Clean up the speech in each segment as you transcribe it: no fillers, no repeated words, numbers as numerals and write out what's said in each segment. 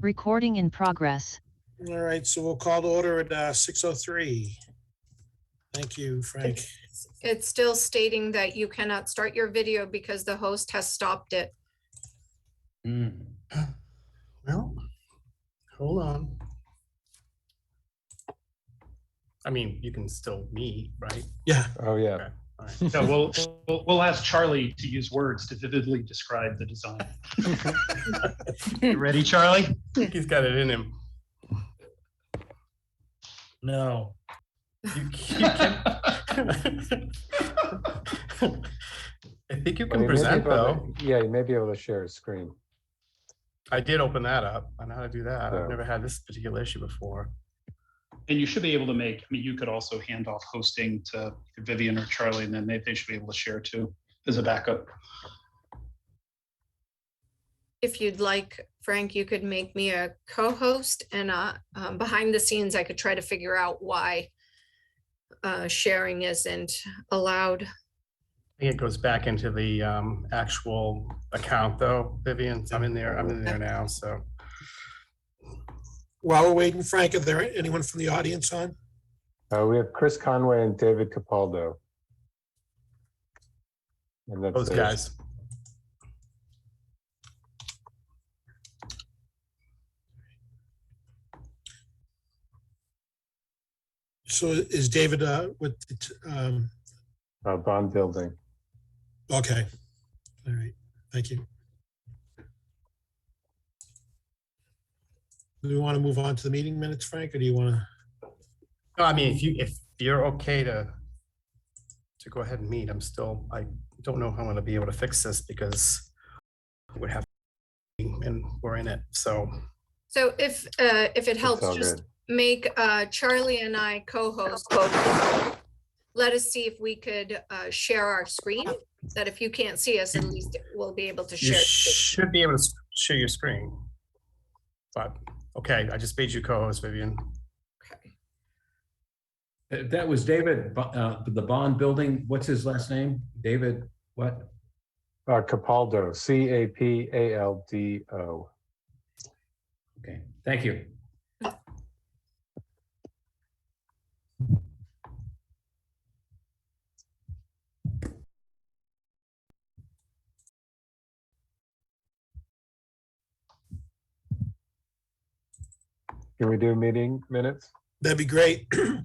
Recording in progress. All right, so we'll call to order at 6:03. Thank you, Frank. It's still stating that you cannot start your video because the host has stopped it. Well, hold on. I mean, you can still meet, right? Yeah. Oh, yeah. Okay. All right. So we'll ask Charlie to use words to vividly describe the design. You ready, Charlie? I think he's got it in him. No. You can. I think you can present though. Yeah, you may be able to share a screen. I did open that up. I know how to do that. Yeah. I've never had this particular issue before. And you should be able to make, I mean, you could also hand off hosting to Vivian or Charlie, and then they should be able to share too as a backup. If you'd like, Frank, you could make me a co-host, and behind the scenes, I could try to figure out why sharing isn't allowed. I think it goes back into the actual account though, Vivian. I'm in there now, so. While we're waiting, Frank, are there anyone from the audience on? We have Chris Conway and David Capaldo. And that's Those it. guys. So is David with the, Bond building. okay. All right, thank you. Do we want to move on to the meeting minutes, Frank, or do you want to? No, I mean, if you're okay to go ahead and meet, I don't know how I'm going to be able to fix this because we have, and we're in it. So if it helps, all just good. make Charlie and I co-host. Let us see if we could share our screen, that if you can't see us, at least we'll be able to you share. should be able to share your screen. But okay, I just made you co-host, Vivian. Okay. That was David, the Bond building. What's his last name? David, what? Capaldo, C-A-P-A-L-D-O. Okay, thank you. Can we do meeting minutes? That'd be great. Did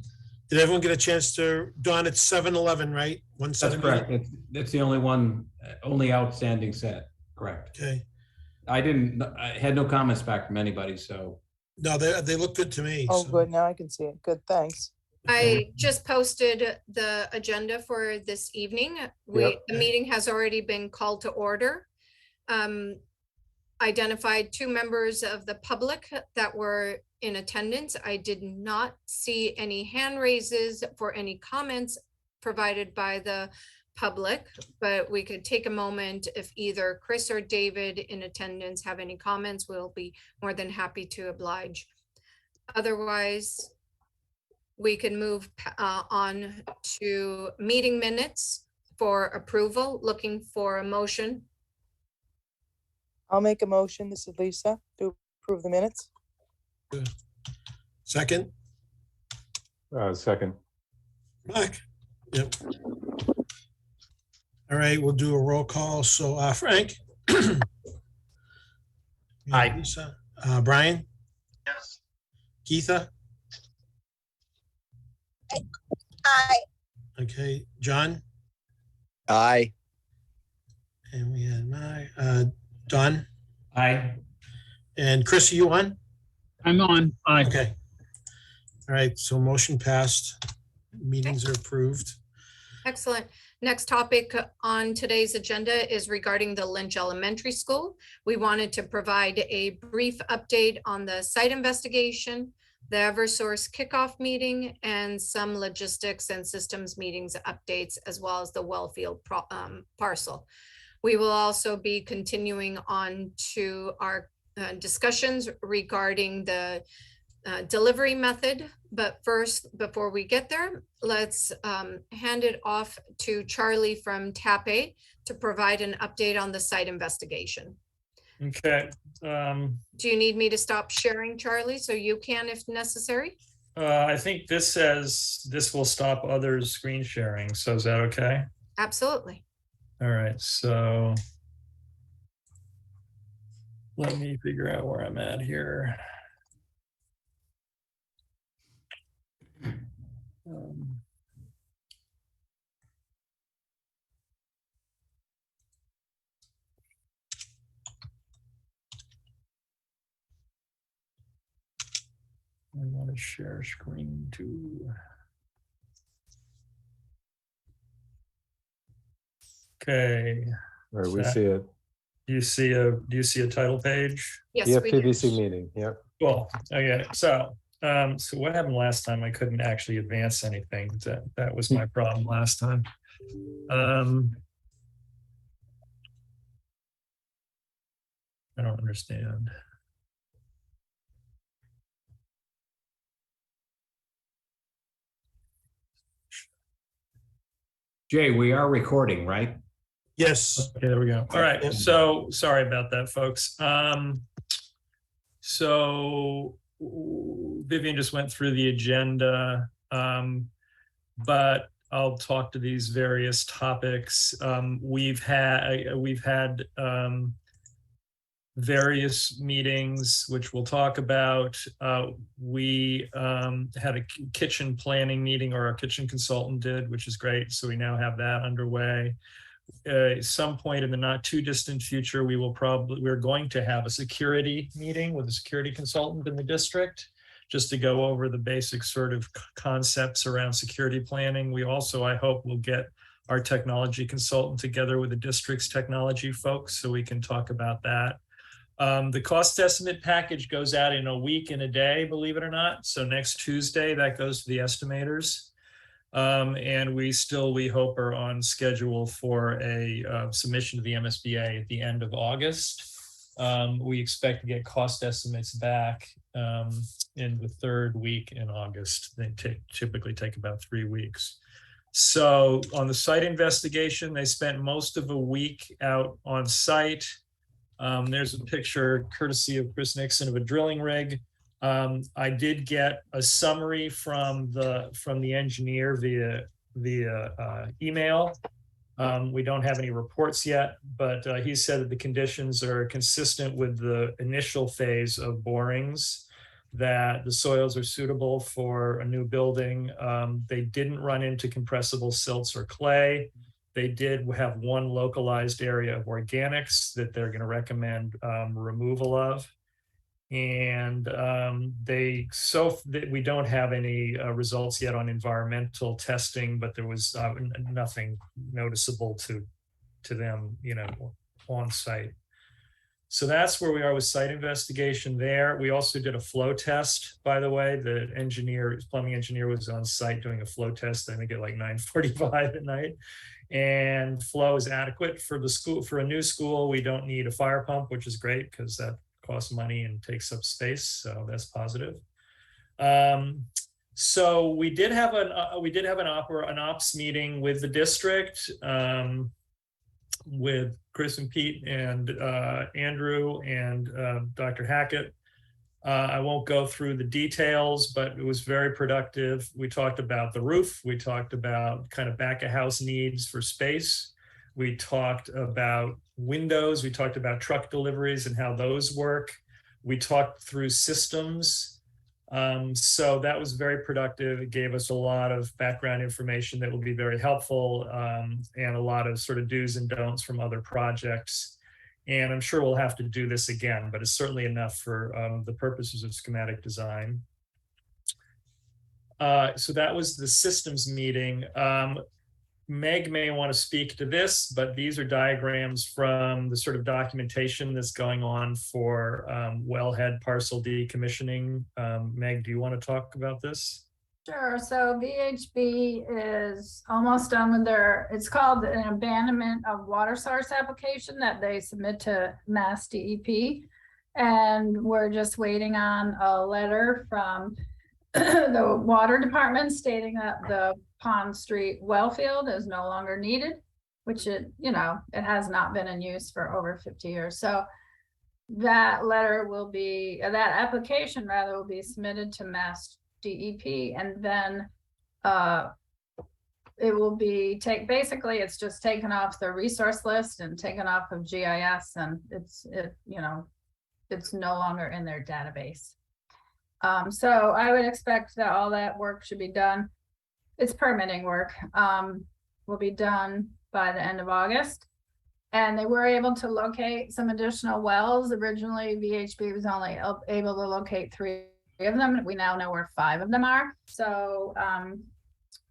everyone get a chance to, Don, it's 7-11, right? That's 1/7. correct. That's the only one, only outstanding set. Correct. Okay. I had no comments back from anybody, so. No, they look good to me. Oh, so- good. Now I can see it. Good, thanks. I just posted the agenda for this evening. The meeting has already been called to order. Identified 2 members of the public that were in attendance. I did not see any hand raises for any comments provided by the public, but we could take a moment if either Chris or David in attendance have any comments, we'll be more than happy to oblige. Otherwise, we can move on to meeting minutes for approval. Looking for a motion. I'll make a motion. This is Lisa to approve the minutes. Second, Second. Mark. Yep. All right, we'll do a roll call. So Frank? Aye. Lisa. Brian? Yes. Geetha? Aye. Okay, John? Aye. And we had Don? Aye. And Chris, are you on? I'm on. Aye. Okay. All right, so motion passed. Meetings are approved. Excellent. Next topic on today's agenda is regarding the Lynch Elementary School. We wanted to provide a brief update on the site investigation, the Eversource kickoff meeting, and some logistics and systems meetings updates, as well as the Wellfield parcel. We will also be continuing on to our discussions regarding the delivery method. But first, before we get there, let's hand it off to Charlie from TAPE to provide an update on the site investigation. Okay. Do you need me to stop sharing, Charlie, so you can if necessary? I think this says this will stop others screen sharing. So is that okay? Absolutely. All right. So let me figure out where I'm at here. I want to share screen too. Okay. Or we see it. Do you see a title page? Yes, we do. EFPBC meeting, yep. Cool. Okay. So what happened last time? I couldn't actually advance anything. That was my problem last time. I don't understand. Jay, we are recording, right? Yes. Okay, there we go. All right. So sorry about that, folks. So Vivian just went through the agenda, but I'll talk to these various topics. We've had various meetings, which we'll talk about. We had a kitchen planning meeting, or our kitchen consultant did, which is great. So we now have that underway. Some point in the not too distant future, we're going to have a security meeting with a security consultant in the district, just to go over the basic sort of concepts around security planning. We also, I hope, will get our technology consultant together with the district's technology folks so we can talk about that. The cost estimate package goes out in a week and a day, believe it or not. So next Tuesday, that goes to the estimators. And we hope are on schedule for a submission to the MSBA at the end of August. We expect to get cost estimates back in the third week in August. They typically take about 3 weeks. So on the site investigation, they spent most of a week out on site. There's a picture courtesy of Chris Nixon of a drilling rig. I did get a summary from the engineer via email. We don't have any reports yet, but he said that the conditions are consistent with the initial phase of borings, that the soils are suitable for a new building. They didn't run into compressible silts or clay. They did have one localized area of organics that they're going to recommend removal of. And we don't have any results yet on environmental testing, but there was nothing noticeable to them, on site. So that's where we are with site investigation there. We also did a flow test, by the way. The plumbing engineer was on site doing a flow test, I think at like 9:45 at night. And flow is adequate for the school. For a new school, we don't need a fire pump, which is great because that costs money and takes up space, so that's positive. So we did have an ops meeting with the district, with Chris and Pete and Andrew and Dr. Hackett. I won't go through the details, but it was very productive. We talked about the roof. We talked about kind of back of house needs for space. We talked about windows. We talked about truck deliveries and how those work. We talked through systems. So that was very productive. It gave us a lot of background information that will be very helpful, and a lot of sort of do's and don'ts from other projects. And I'm sure we'll have to do this again, but it's certainly enough for the purposes of schematic design. So that was the systems meeting. Meg may want to speak to this, but these are diagrams from the sort of documentation that's going on for wellhead parcel decommissioning. Meg, do you want to talk about this? Sure. So VHB is almost done with it's called an abandonment of water source application that they submit to Mass DEP. And we're just waiting on a letter from the water department stating that the Pond Street well field is no longer needed, which it has not been in use for over 50 years. So that letter will be, that application rather will be submitted to Mass DEP, and then it will be basically it's just taken off the resource list and taken off of GIS, and it's no longer in their database. So I would expect that all that work should be done. It's permitting work, will be done by the end of August. And they were able to locate some additional wells. Originally, VHB was only able to locate 3 of them. We now know where 5 of them are. So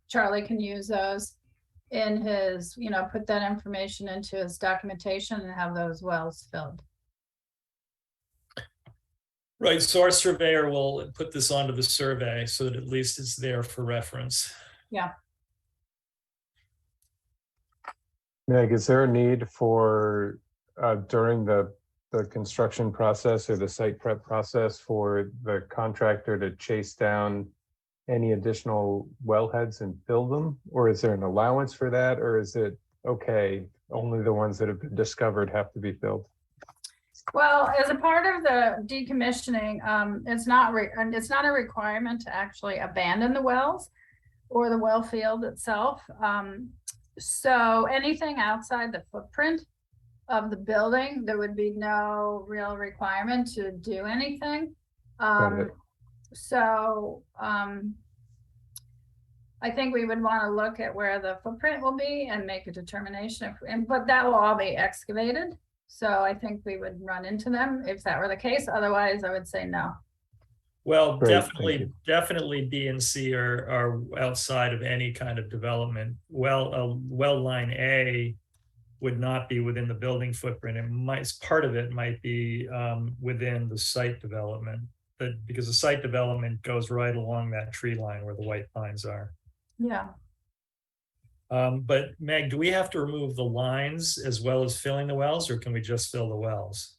Charlie can use those in his, put that information into his documentation and have those wells filled. Right, so our surveyor will put this onto the survey so that at least it's there for reference. Yeah. Meg, is there a need for, during the construction process or the site prep process, for the contractor to chase down any additional wellheads and fill them? Or is there an allowance for that? Or is it, okay, only the ones that have been discovered have to be filled? Well, as a part of the decommissioning, it's not a requirement to actually abandon the wells or the well field itself. So anything outside the footprint of the building, there would be no real requirement to do anything. So I think we would want to look at where the footprint will be and make a determination, but that will all be excavated. So I think we would run into them if that were the case. Otherwise, I would say no. Well, Great, definitely B and C are outside of any kind of development. Well line A would not be within the building footprint. Part of it might be within the site development, but because the site development goes right along that tree line where the white pines are. Yeah. But Meg, do we have to remove the lines as well as filling the wells, or can we just fill the wells?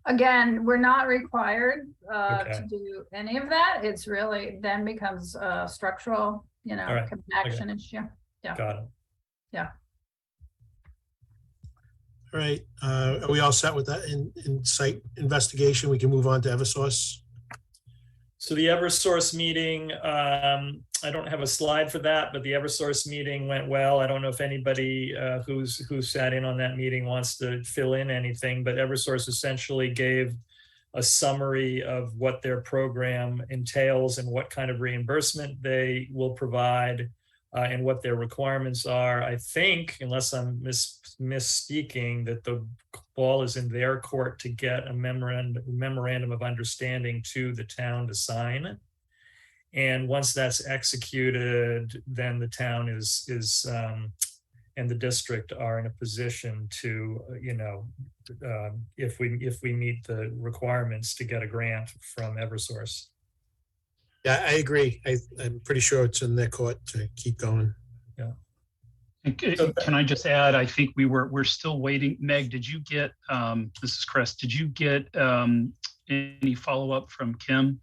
Again, we're not required Okay. to do any of that. It's really then becomes a structural, right. compaction issue. Yeah. Got it. Yeah. All right, are we all set with that in site investigation? We can move on to Eversource. So the Eversource meeting, I don't have a slide for that, but the Eversource meeting went well. I don't know if anybody who sat in on that meeting wants to fill in anything, but Eversource essentially gave a summary of what their program entails and what kind of reimbursement they will provide and what their requirements are. I think, unless I'm misspeaking, that the ball is in their court to get a memorandum of understanding to the town to sign. And once that's executed, then the town is and the district are in a position to, if we meet the requirements, to get a grant from Eversource. Yeah, I agree. I'm pretty sure it's in their court to keep going. Yeah. Can I just add, I think we're still waiting. Meg, did you get, this is Chris, did you get any follow-up from Kim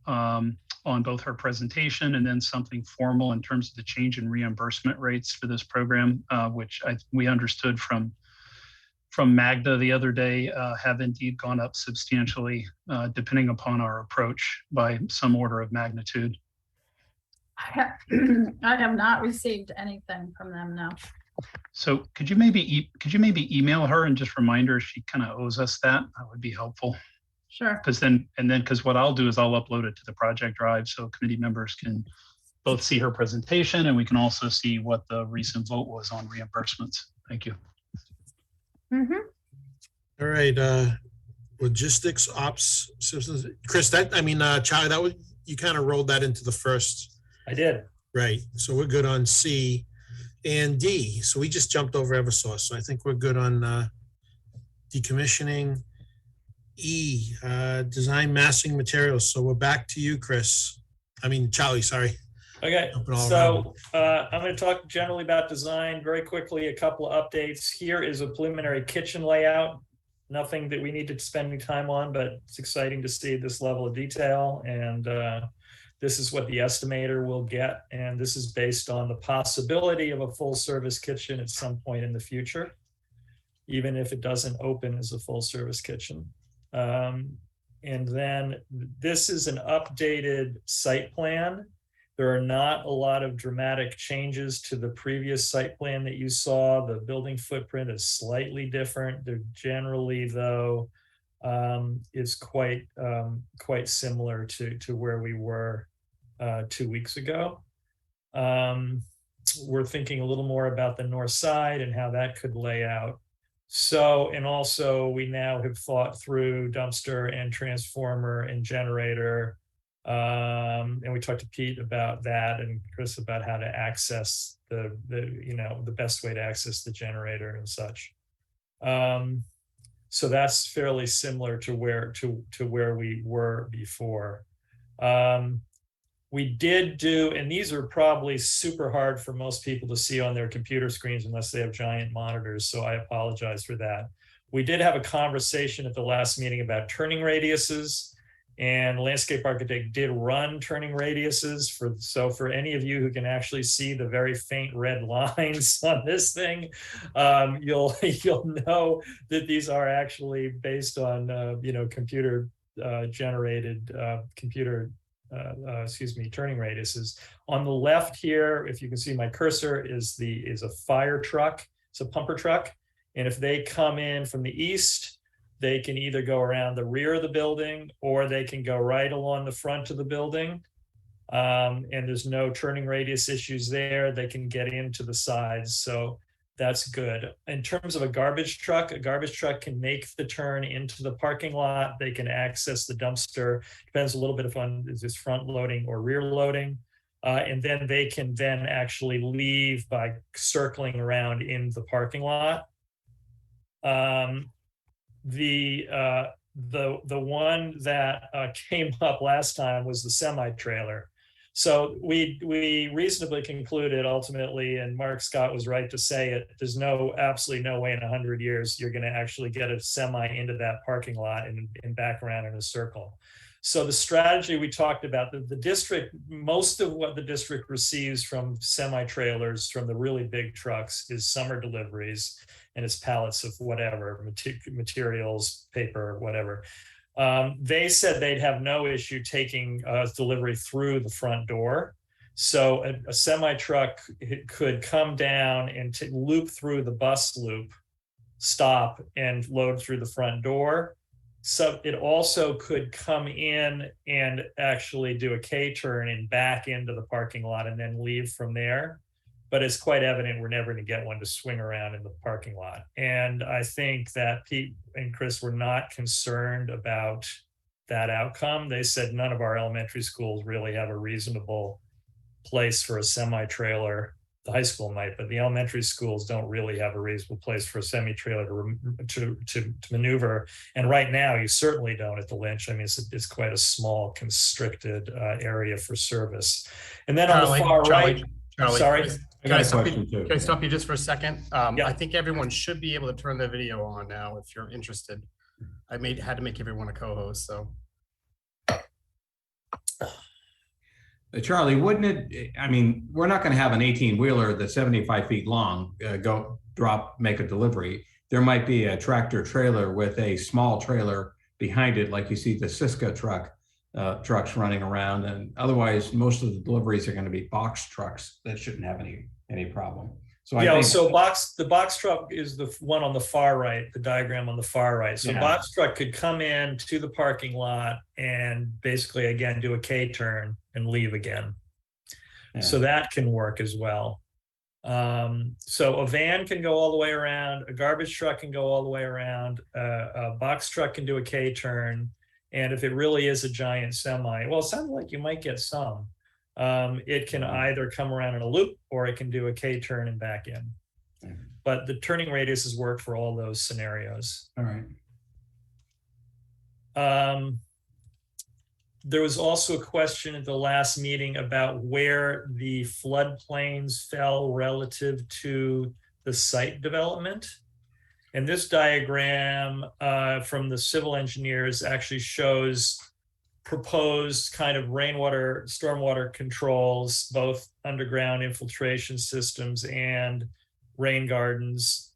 on both her presentation and then something formal in terms of the change in reimbursement rates for this program, which we understood from Magda the other day have indeed gone up substantially, depending upon our approach by some order of magnitude? I have not received anything from them now. So could you maybe email her and just remind her she kind of owes us that? That would be helpful. Sure. Because what I'll do is I'll upload it to the project drive so committee members can both see her presentation and we can also see what the recent vote was on reimbursements. Thank you. Mm-hmm. All right, logistics ops systems. Chris, Charlie, that was, you kind of rolled that into the first. I did. Right, so we're good on C and D. So we just jumped over Eversource. So I think we're good on decommissioning. E, design massing materials. So we're back to you, Charlie, sorry. Okay, so I'm going to talk generally about design very quickly. A couple of updates. Here is a preliminary kitchen layout. Nothing that we need to spend any time on, but it's exciting to see this level of detail. And this is what the estimator will get. And this is based on the possibility of a full service kitchen at some point in the future, even if it doesn't open as a full service kitchen. And then this is an updated site plan. There are not a lot of dramatic changes to the previous site plan that you saw. The building footprint is slightly different. They're generally, though, is quite similar to where we were 2 weeks ago. We're thinking a little more about the north side and how that could lay out. So, and also we now have thought through dumpster and transformer and generator. And we talked to Pete about that and Chris about how to access the best way to access the generator and such. So that's fairly similar to where we were before. We did do, and these are probably super hard for most people to see on their computer screens unless they have giant monitors, so I apologize for that. We did have a conversation at the last meeting about turning radiuses, and the landscape architect did run turning radiuses for any of you who can actually see the very faint red lines on this thing, you'll know that these are actually based on computer generated turning radiuses. On the left here, if you can see my cursor, is a fire truck. It's a pumper truck. And if they come in from the east, they can either go around the rear of the building or they can go right along the front of the building. And there's no turning radius issues there. They can get into the sides. So that's good. In terms of a garbage truck can make the turn into the parking lot. They can access the dumpster. Depends a little bit on is this front loading or rear loading. And then they can then actually leave by circling around in the parking lot. The one that came up last time was the semi-trailer. So we reasonably concluded ultimately, and Mark Scott was right to say it, there's absolutely no way in 100 years you're going to actually get a semi into that parking lot and back around in a circle. So the strategy we talked about, the district, most of what the district receives from semi-trailers, from the really big trucks, is summer deliveries, and it's pallets of whatever, materials, paper, whatever. They said they'd have no issue taking delivery through the front door. So a semi truck could come down and loop through the bus loop, stop and load through the front door. So it also could come in and actually do a K-turn and back into the parking lot and then leave from there. But it's quite evident we're never going to get one to swing around in the parking lot. And I think that Pete and Chris were not concerned about that outcome. They said none of our elementary schools really have a reasonable place for a semi-trailer. The high school might, but the elementary schools don't really have a reasonable place for a semi-trailer to maneuver. And right now, you certainly don't at the Lynch. I mean, it's quite a small, constricted area for service. And then on the far right, sorry. Can I stop you just for a second? Yeah. I think everyone should be able to turn their video on now if you're interested. I had to make everyone a co-host, so. Charlie, wouldn't it, I mean, we're not going to have an 18-wheeler that's 75 feet long make a delivery. There might be a tractor trailer with a small trailer behind it, like you see the Siska trucks running around, and otherwise most of the deliveries are going to be box trucks that shouldn't have any problem. So yeah, so the box truck is the one on the far right, the diagram on the far right. So box truck could come in to the parking lot and basically again do a K-turn and leave again. Yeah. So that can work as well. So a van can go all the way around, a garbage truck can go all the way around, a box truck can do a K-turn. And if it really is a giant semi, well, it sounds like you might get some. It can either come around in a loop or it can do a K-turn and back in. But the turning radiuses work for all those scenarios. All right. There was also a question at the last meeting about where the floodplains fell relative to the site development. And this diagram from the civil engineers actually shows proposed kind of rainwater, stormwater controls, both underground infiltration systems and rain gardens.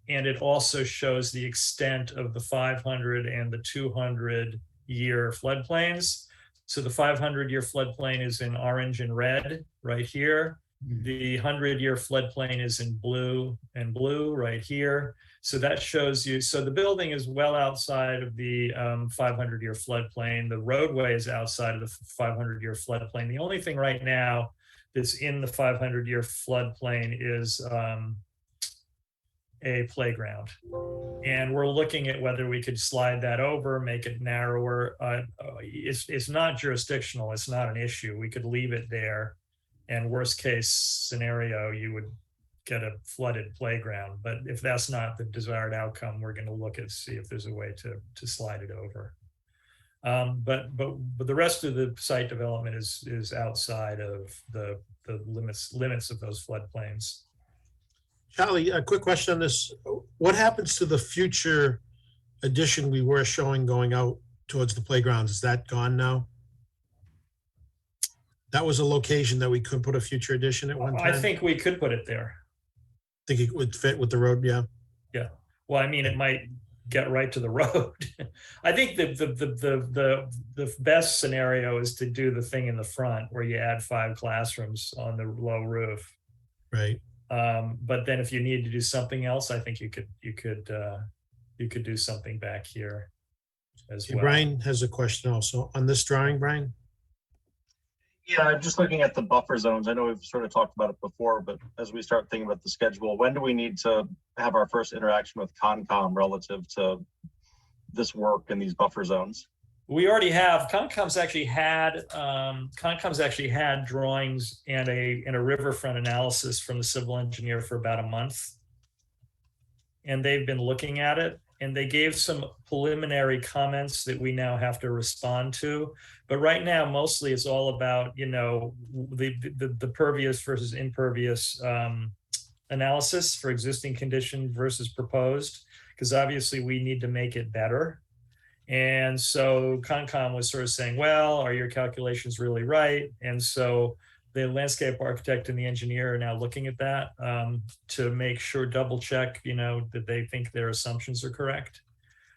And it also shows the extent of the 500 and the 200-year floodplains. So the 500-year floodplain is in orange and red right here. The 100-year floodplain is in blue and blue right here. So that shows you, so the building is well outside of the 500-year floodplain. The roadway is outside of the 500-year floodplain. The only thing right now that's in the 500-year floodplain is a playground. And we're looking at whether we could slide that over, make it narrower. It's not jurisdictional, it's not an issue. We could leave it there. And worst case scenario, you would get a flooded playground. But if that's not the desired outcome, we're going to look at see if there's a way to slide it over. But the rest of the site development is outside of the limits of those floodplains. Charlie, a quick question on this. What happens to the future addition we were showing going out towards the playgrounds? Is that gone now? That was a location that we could put a future addition at one time? I think we could put it there. Think it would fit with the road, yeah? Yeah. Well, I mean, it might get right to the road. I think the best scenario is to do the thing in the front where you add 5 classrooms on the low roof. Right. But then if you need to do something else, I think you could do something back here as well. Brian has a question also on this drawing, Brian. Yeah, just looking at the buffer zones. I know we've sort of talked about it before, but as we start thinking about the schedule, when do we need to have our first interaction with Concom relative to this work in these buffer zones? We already have. Concom's actually had drawings and a riverfront analysis from the civil engineer for about a month, and they've been looking at it. And they gave some preliminary comments that we now have to respond to. But right now, mostly it's all about, you know, the pervious versus impervious analysis for existing condition versus proposed, because obviously we need to make it better. And so Concom was sort of saying, well, are your calculations really right? And so the landscape architect and the engineer are now looking at that to make sure, double check, you know, that they think their assumptions are correct.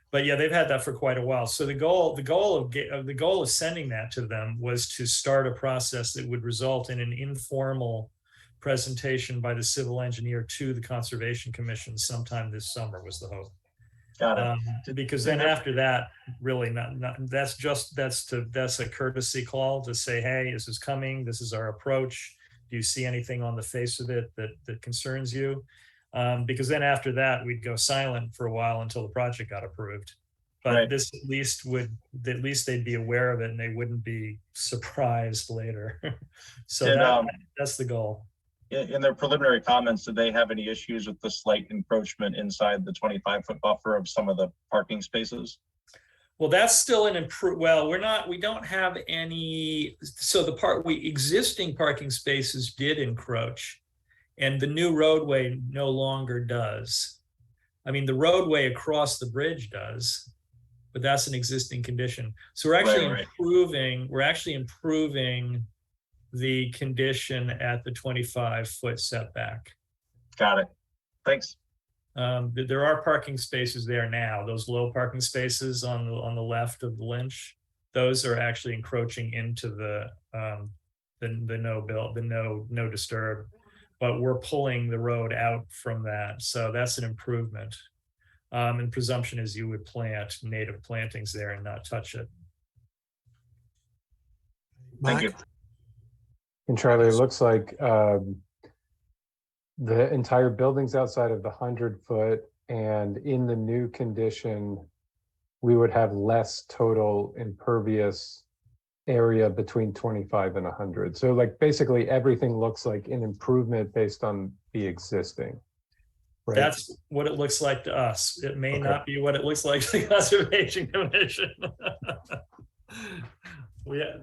But yeah, they've had that for quite a while. So the goal of sending that to them was to start a process that would result in an informal presentation by the civil engineer to the Conservation Commission sometime this summer was the hope. Got it. Because then after that, really that's a courtesy call to say, hey, this is coming. This is our approach. Do you see anything on the face of it that concerns you? Because then after that, we'd go silent for a while until the project got approved. But Right. this at least they'd be aware of it and they wouldn't be surprised later. So that's the goal. In their preliminary comments, did they have any issues with the slight encroachment inside the 25-foot buffer of some of the parking spaces? Well, that's still an well, we don't have any. So existing parking spaces did encroach, and the new roadway no longer does. I mean, the roadway across the bridge does, but that's an existing condition. So we're actually improving the condition at the 25-foot setback. Got it. Thanks. There are parking spaces there now. Those low parking spaces on the left of the Lynch, those are actually encroaching into the no disturb, but we're pulling the road out from that. So that's an improvement. And presumption is you would plant native plantings there and not touch it. Thank you. And Charlie, it looks like the entire building's outside of the 100-foot, and in the new condition, we would have less total impervious area between 25 and 100. So like basically everything looks like an improvement based on the existing. Right? That's what it looks like to us. It may not be what it looks like to the Conservation Commission.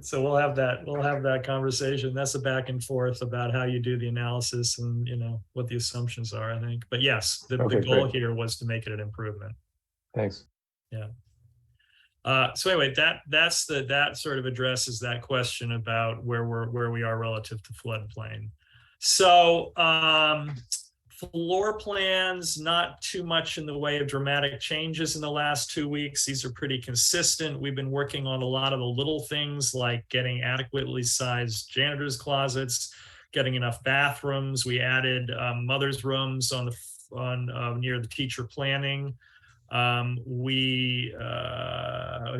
So we'll have that conversation. That's a back and forth about how you do the analysis and, you know, what the assumptions are, I think. But yes, the goal here was to make it an improvement. Thanks. Yeah. So anyway, that sort of addresses that question about where we are relative to floodplain. So Floor plans, not too much in the way of dramatic changes in the last 2 weeks. These are pretty consistent. We've been working on a lot of the little things like getting adequately sized janitor's closets, getting enough bathrooms. We added mother's rooms near the teacher planning. We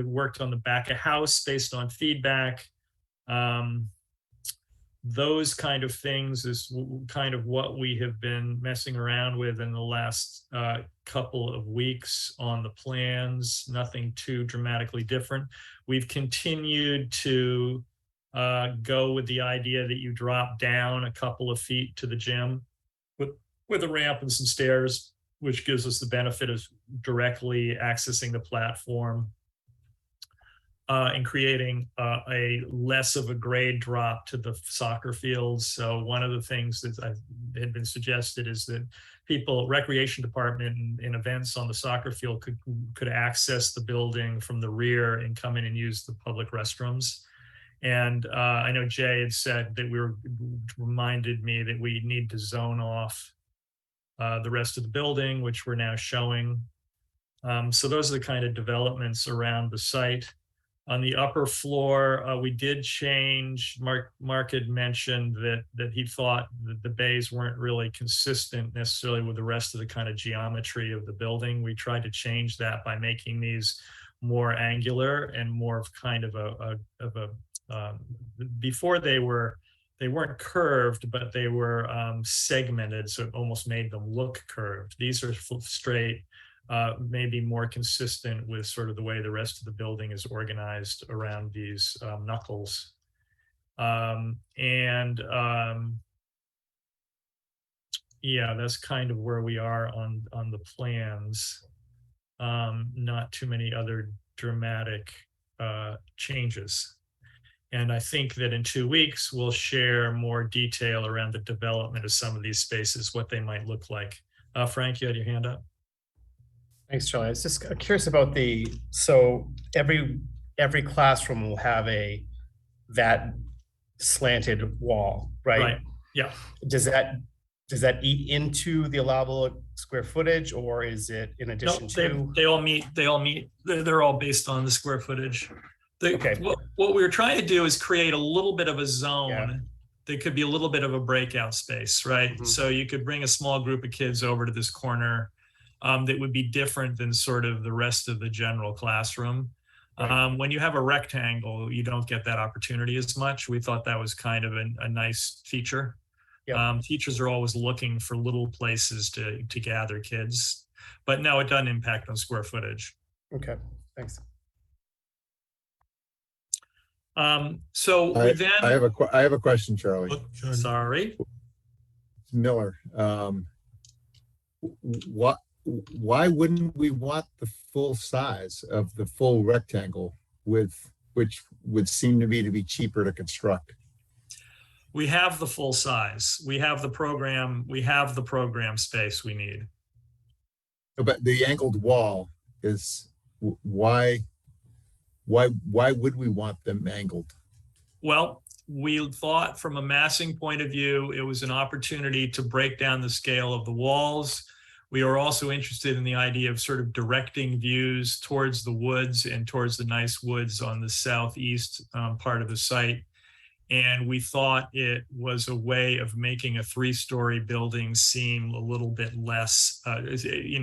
worked on the back of house based on feedback. Those kind of things is kind of what we have been messing around with in the last couple of weeks on the plans. Nothing too dramatically different. We've continued to go with the idea that you drop down a couple of feet to the gym with a ramp and some stairs, which gives us the benefit of directly accessing the platform and creating a less of a grade drop to the soccer fields. So one of the things that had been suggested is that recreation department and events on the soccer field could access the building from the rear and come in and use the public restrooms. And I know Jay had said that reminded me that we need to zone off the rest of the building, which we're now showing. So those are the kind of developments around the site. On the upper floor, we did change. Mark had mentioned that he thought that the bays weren't really consistent necessarily with the rest of the kind of geometry of the building. We tried to change that by making these more angular and more of kind of before they weren't curved, but they were segmented, so it almost made them look curved. These are straight. Maybe more consistent with sort of the way the rest of the building is organized around these knuckles. Yeah, that's kind of where we are on the plans. Not too many other dramatic changes. And I think that in 2 weeks, we'll share more detail around the development of some of these spaces, what they might look like. Frank, you had your hand up. Thanks, Charlie. I was just curious about so every classroom will have that slanted wall, right? Right. Yeah. Does that eat into the allowable square footage, or is it in addition to? They all meet. They're all based on the square footage. Okay. What we were trying to do is create a little bit of a zone. That could be a little bit of a breakout space, right? Mm-hmm. So you could bring a small group of kids over to this corner. That would be different than sort of the rest of the general classroom. Right. When you have a rectangle, you don't get that opportunity as much. We thought that was kind of a nice feature. Yep. Teachers are always looking for little places to gather kids, but no, it doesn't impact on square footage. Okay, thanks. So I have a question, Charlie. Oh, sorry. Miller. Why wouldn't we want the full size of the full rectangle which would seem to me to be cheaper to construct? We have the full size. We have the program space we need. But the angled wall is why would we want them angled? Well, we thought from a massing point of view, it was an opportunity to break down the scale of the walls. We are also interested in the idea of sort of directing views towards the woods and towards the nice woods on the southeast part of the site. And we thought it was a way of making a 3-story building seem a little bit less, breaking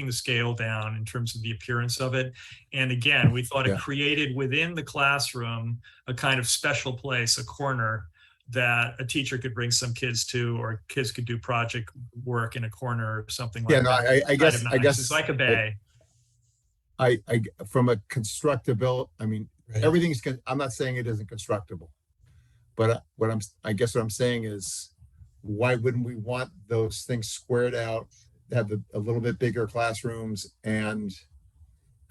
the scale down in terms of the appearance of it. And again, we thought it created within the classroom a kind of special place, a corner that a teacher could bring some kids to, or kids could do project work in a corner or something like that. I guess it's like a bay. I from a constructability, I mean, everything's, I'm not saying it isn't constructible, but what I'm saying is, why wouldn't we want those things squared out, have a little bit bigger classrooms and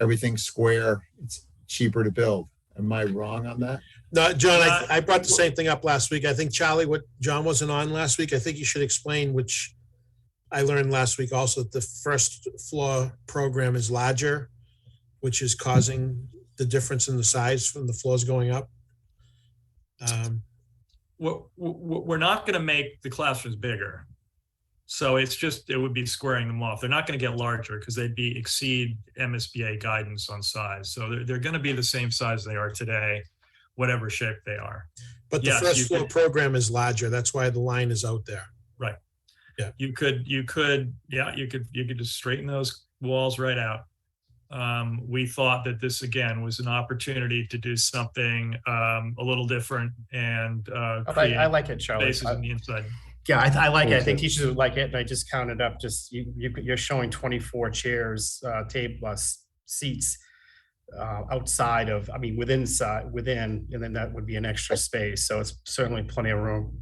everything square? It's cheaper to build. Am I wrong on that? No, John, I brought the same thing up last week. I think John wasn't on last week. I think you should explain, which I learned last week also, that the first floor program is larger, which is causing the difference in the size from the floors going up. We're not going to make the classrooms bigger. So it's just, it would be squaring them off. They're not going to get larger because they'd be exceed MSBA guidance on size. So they're going to be the same size they are today, whatever shape they are. But the Yes, first you floor could- program is larger. That's why the line is out there. Right. Yeah. You could just straighten those walls right out. We thought that this again was an opportunity to do something a little different and I like it, Charlie. spaces on the inside. Yeah, I like it. I think Me too. teachers would like it. And I just counted up, just you're showing 24 chairs, table, seats outside of, I mean, within, and then that would be an extra space. So it's certainly plenty of room.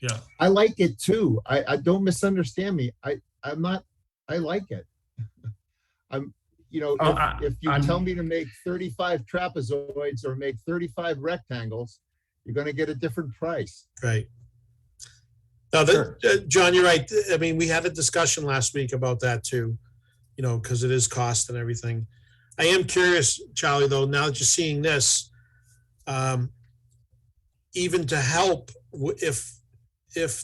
Yeah. I like it too. I don't misunderstand me. I like it. If you tell me to make 35 trapezoids or make 35 rectangles, you're going to get a different price. Right. No, John, you're right. I mean, we had a discussion last week about that too, because it is cost and everything. I am curious, Charlie, though, now that you're seeing this, even to help if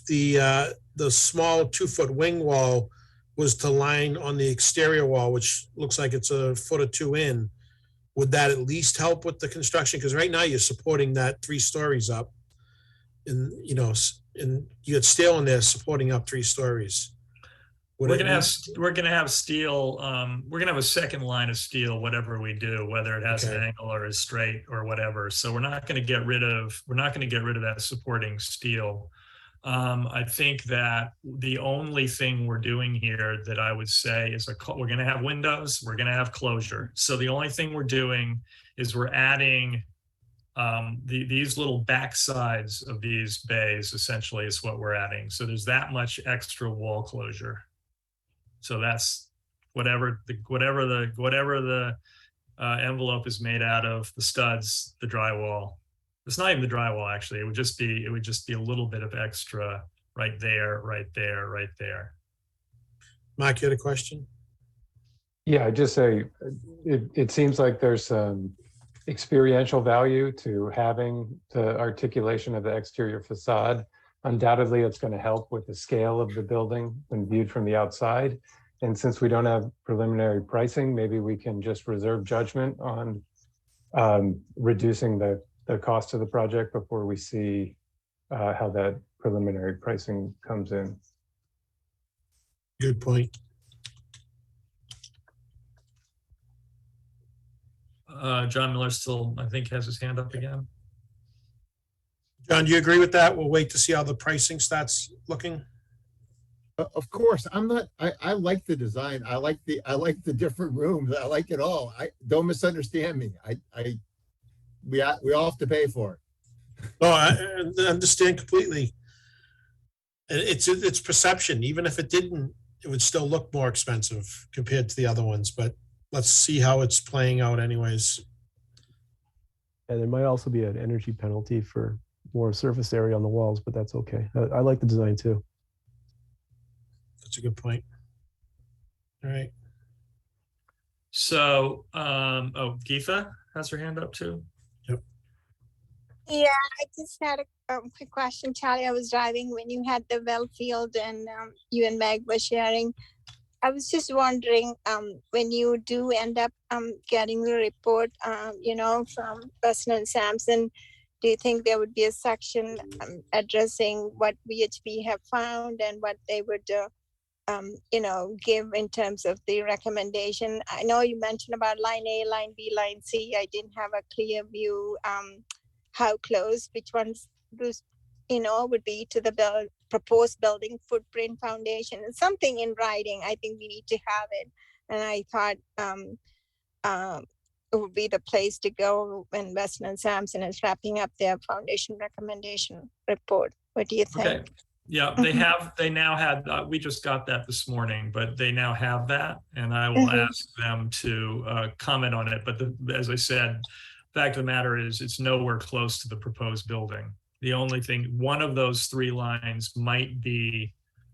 the small 2-foot wing wall was to line on the exterior wall, which looks like it's a foot or two in, would that at least help with the construction? Because right now you're supporting that 3 stories up, and and you had steel in there supporting up 3 stories. We're gonna have steel. We're gonna have a second line of steel, whatever we do, whether it has an angle or is straight or whatever. So we're not gonna get rid of that supporting steel. I think that the only thing we're doing here that I would say is we're going to have windows, we're going to have closure. So the only thing we're doing is we're adding these little back sides of these bays, essentially, is what we're adding. So there's that much extra wall closure. So that's whatever the envelope is made out of, the studs, the drywall. It's not even the drywall, actually. It would just be a little bit of extra right there, right there, right there. Mark, you had a question? Yeah, I'd just say it seems like there's some experiential value to having the articulation of the exterior facade. Undoubtedly, it's going to help with the scale of the building when viewed from the outside. And since we don't have preliminary pricing, maybe we can just reserve judgment on reducing the cost of the project before we see how that preliminary pricing comes in. Good point. John Miller still, I think, has his hand up again. John, do you agree with that? We'll wait to see how the pricing starts looking. Of course, I like the design. I like the different rooms. I like it all. Don't misunderstand me. We all have to pay for it. No, I understand completely. It's perception. Even if it didn't, it would still look more expensive compared to the other ones. But let's see how it's playing out anyways. And there might also be an energy penalty for more surface area on the walls, but that's okay. I like the design too. That's a good point. All right. So, Geetha has her hand up too. Yeah, I just had a quick question, Charlie. I was driving when you had the well field and you and Meg were sharing. I was just wondering, when you do end up getting the report, from Weston and Sampson, do you think there would be a section addressing what VHB have found and what they would, give in terms of the recommendation? I know you mentioned about line A, line B, line C. I didn't have a clear view how close, which ones those, would be to the proposed building footprint foundation, and something in writing. I think we need to have it. And I thought it would be the place to go when Weston and Sampson is wrapping up their foundation recommendation report. What do you think? Okay. Yeah, they now had, we just got that this morning, but they now have that, and I will ask them to comment on it. But as I said, the fact of the matter is it's nowhere close to the proposed building. The only thing, one of those 3 lines might be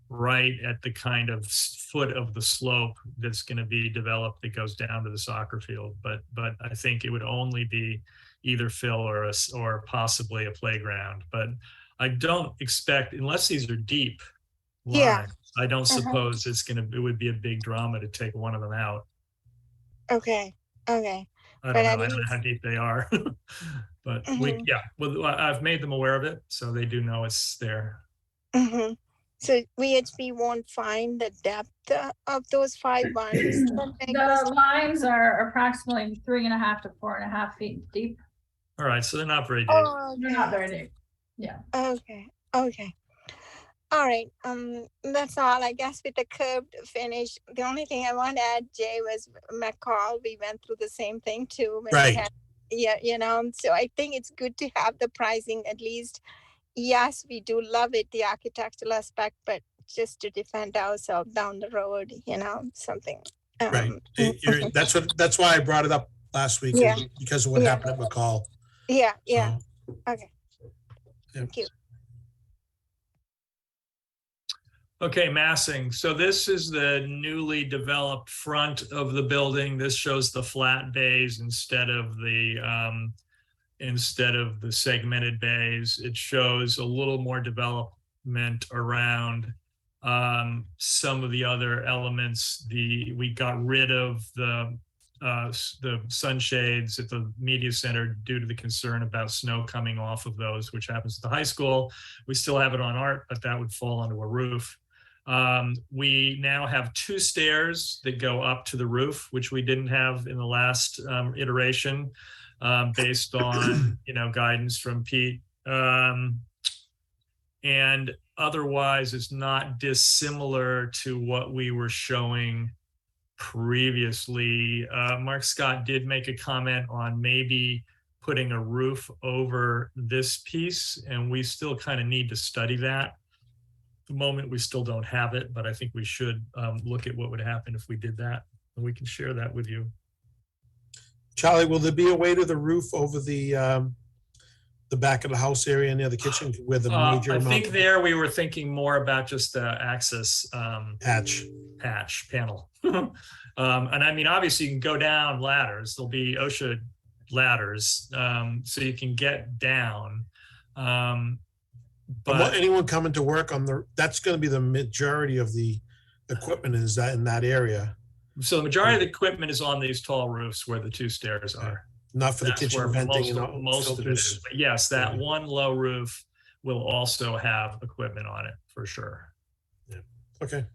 right at the kind of foot of the slope that's going to be developed that goes down to the soccer field. But I think it would only be either fill or possibly a playground. But I don't expect, unless these are deep lines, I don't suppose it would be a big drama to take one of them out. Okay, okay. I But don't know how deep they are. But well, I've made them aware of it, so they do know it's there. So VHB won't find the depth of those 5 bonds. The lines are approximately 3.5 to 4.5 feet deep. All right, so they're not very deep. Oh, They're not very deep. Yeah. okay, okay. All right, that's all. I guess with the curved finish, the only thing I want to add, Jay, was McCall. We went through the same thing too. When we had, so I think it's good to have the pricing at least. Yes, we do love it, the architectural aspect, but just to defend ourselves down the road, something. Right. That's why I brought it up last week, because of what happened at McCall. Yeah. So, Okay. Thank you. Okay, massing. So this is the newly developed front of the building. This shows the flat bays instead of the segmented bays. It shows a little more development around some of the other elements. We got rid of the sunshades at the media center due to the concern about snow coming off of those, which happens at the high school. We still have it on art, but that would fall onto a roof. We now have 2 stairs that go up to the roof, which we didn't have in the last iteration, based on guidance from Pete. And otherwise, it's not dissimilar to what we were showing previously. Mark Scott did make a comment on maybe putting a roof over this piece, and we still kind of need to study that. At the moment, we still don't have it, but I think we should look at what would happen if we did that, and we can share that with you. Charlie, will there be a way to the roof over the back of the house area near the kitchen where the major I think there we were thinking more about just the access patch panel. And I mean, obviously you can go down ladders. There'll be OSHA ladders, so you can get down. But anyone coming to work on that's going to be the majority of the equipment is that in that area. So the majority of the equipment is on these tall roofs where the 2 stairs are. Not for the That's kitchen where venting most of it is. But yes, that one low roof will also have equipment on it for sure. Yeah. Okay.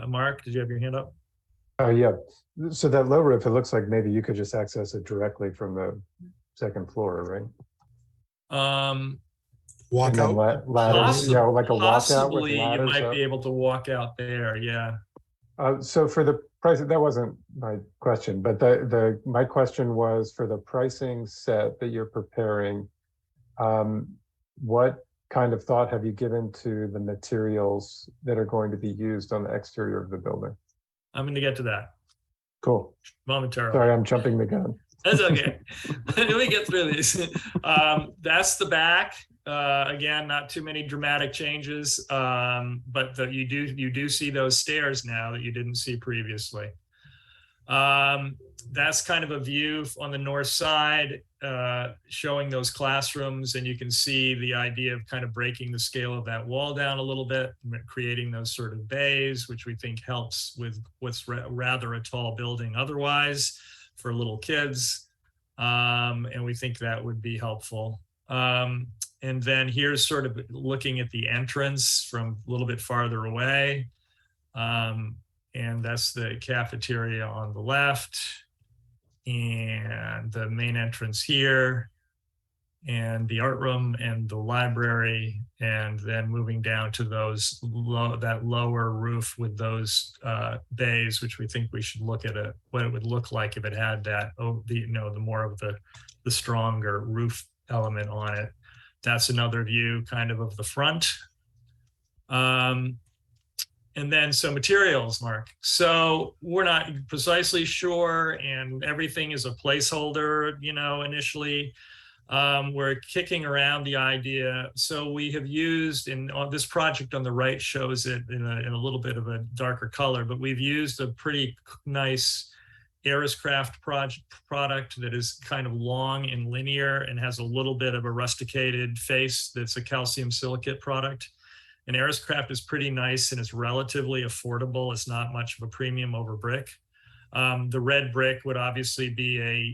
Mark, did you have your hand up? Yeah. So that low roof, it looks like maybe you could just access it directly from the 2nd floor, right? Walk out. Ladders, like a walkout with ladders. You might be able to walk out there. Yeah. So for the price, that wasn't my question, but my question was for the pricing set that you're preparing, what kind of thought have you given to the materials that are going to be used on the exterior of the building? I'm going to get to that. Cool. Momentarily. Sorry, I'm jumping the gun. That's okay. Let me get through these. That's the back. Again, not too many dramatic changes, but you do see those stairs now that you didn't see previously. That's kind of a view on the north side, showing those classrooms, and you can see the idea of kind of breaking the scale of that wall down a little bit, creating those sort of bays, which we think helps with what's rather a tall building otherwise for little kids. And we think that would be helpful. And then here's sort of looking at the entrance from a little bit farther away. And that's the cafeteria on the left and the main entrance here and the art room and the library. And then moving down to that lower roof with those bays, which we think we should look at what it would look like if it had that, the more of the stronger roof element on it. That's another view kind of the front. And then some materials, Mark. So we're not precisely sure, and everything is a placeholder, initially. We're kicking around the idea. So we have used, on this project on the right shows it in a little bit of a darker color, but we've used a pretty nice Ariscraft product that is kind of long and linear and has a little bit of a rusticated face that's a calcium silicate product. And Ariscraft is pretty nice and it's relatively affordable. It's not much of a premium over brick. The red brick would obviously be a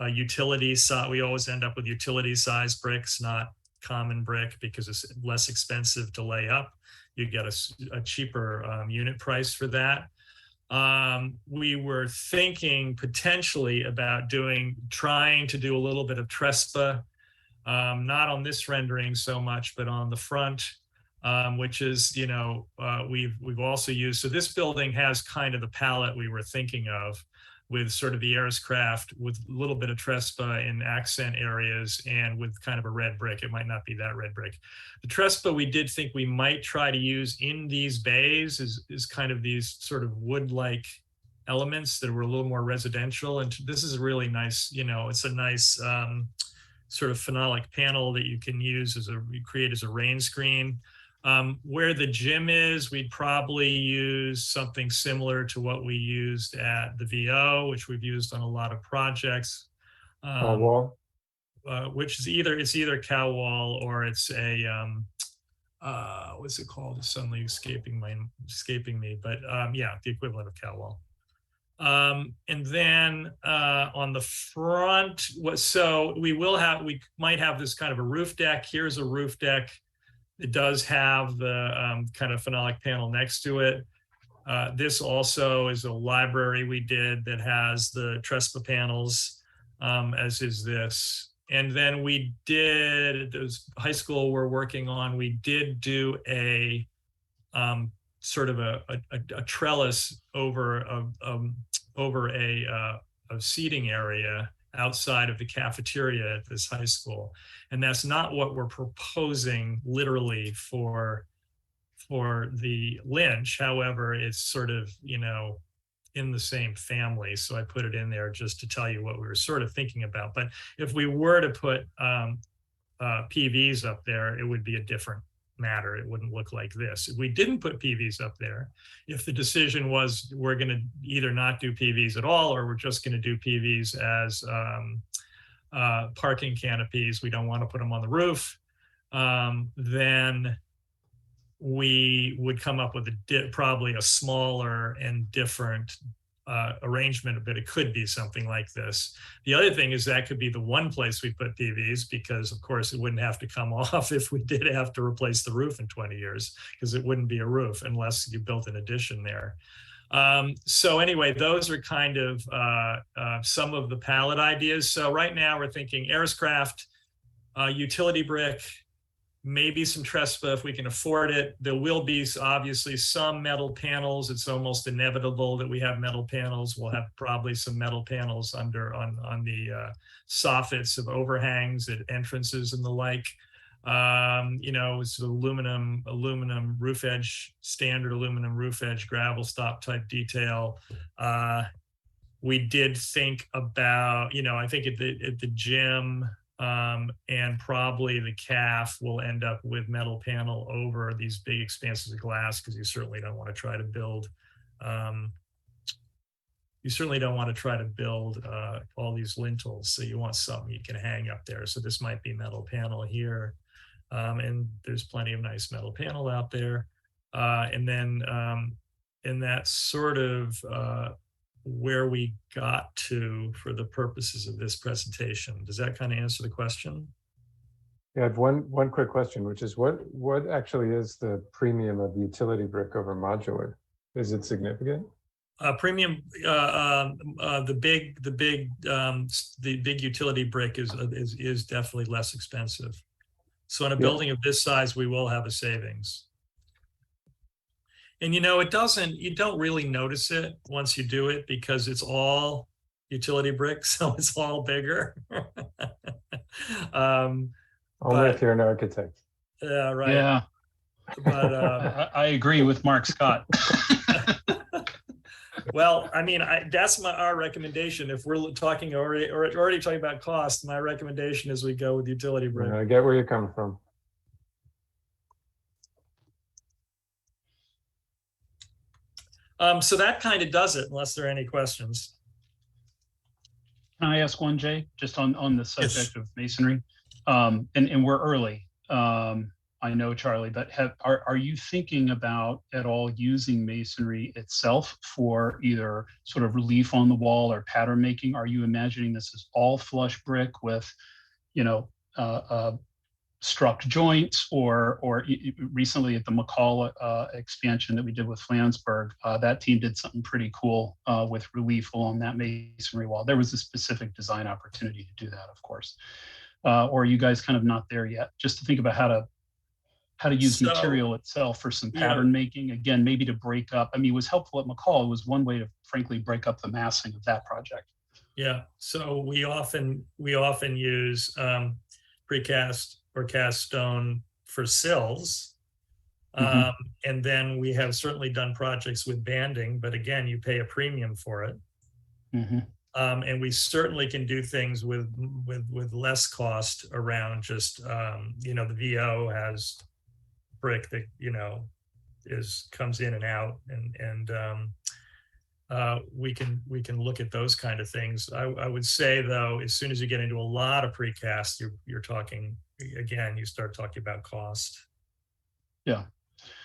utility size. We always end up with utility size bricks, not common brick, because it's less expensive to lay up. You get a cheaper unit price for that. We were thinking potentially about trying to do a little bit of Trespa, not on this rendering so much, but on the front, which is, we've also used. So this building has kind of the palette we were thinking of, with sort of the Ariscraft with a little bit of Trespa in accent areas and with kind of a red brick. It might not be that red brick. The Trespa we did think we might try to use in these bays is kind of these sort of wood-like elements that were a little more residential. And this is really nice, it's a nice sort of phenolic panel that you can use create as a rain screen. Where the gym is, we'd probably use something similar to what we used at the VO, which we've used on a lot of projects. Wall? Which is either cow wall or it's a, what's it called? It's suddenly escaping me, but yeah, the equivalent of cow wall. And then on the front, so we might have this kind of a roof deck. Here's a roof deck. It does have the kind of phenolic panel next to it. This also is a library we did that has the Trespa panels, as is this. And then we did, those high school we're working on, we did do a sort of a trellis over a seating area outside of the cafeteria at this high school. And that's not what we're proposing literally for the Lynch. However, it's sort of, in the same family. So I put it in there just to tell you what we were sort of thinking about. But if we were to put PVs up there, it would be a different matter. It wouldn't look like this. If we didn't put PVs up there, if the decision was we're going to either not do PVs at all, or we're just going to do PVs as parking canopies, we don't want to put them on the roof, then we would come up with probably a smaller and different arrangement, but it could be something like this. The other thing is that could be the one place we put PVs, because of course it wouldn't have to come off if we did have to replace the roof in 20 years, because it wouldn't be a roof unless you built an addition there. So anyway, those are kind of some of the palette ideas. So right now we're thinking Ariscraft, utility brick, maybe some Trespa if we can afford it. There will be obviously some metal panels. It's almost inevitable that we have metal panels. We'll have probably some metal panels on the soffits of overhangs at entrances and the like. It's aluminum roof edge, standard aluminum roof edge, gravel stop type detail. We did think about, I think at the gym, and probably the calf will end up with metal panel over these big expanses of glass, because you certainly don't want to try to build all these lintels. So you want something you can hang up there. So this might be metal panel here. And there's plenty of nice metal panel out there. And that's sort of where we got to for the purposes of this presentation. Does that kind of answer the question? Yeah, I have one quick question, which is what actually is the premium of utility brick over modular? Is it significant? Premium, the big utility brick is definitely less expensive. So in a building of this size, we will have a savings. And you don't really notice it once you do it, because it's all utility brick, so it's all bigger. Only if you're an architect. Yeah, right. Yeah. But I agree with Mark Scott. Well, I mean, that's our recommendation. If we're already talking about cost, my recommendation is we go with utility brick. I get where you're coming from. So that kind of does it, unless there are any questions. Can I ask one, Jay, just on the subject of masonry? And we're early. I know, Charlie, but are you thinking about at all using masonry itself for either sort of relief on the wall or pattern making? Are you imagining this as all flush brick with, you know, struck joints, or recently at the McCall expansion that we did with Flansburgh, that team did something pretty cool with relief along that masonry wall. There was a specific design opportunity to do that, of course. Or are you guys kind of not there yet? Just to think about how to use material itself for some pattern making. Again, maybe to break up. I mean, it was helpful at McCall. It was one way to frankly break up the massing of that project. Yeah, so we often use precast or cast stone for sills. And then we have certainly done projects with banding, but again, you pay a premium for it. And we certainly can do things with less cost around just, you know, the VO has brick that, you know, comes in and out, and we can look at those kind of things. I would say though, as soon as you get into a lot of precast, you're talking, again, you start talking about cost. Yeah.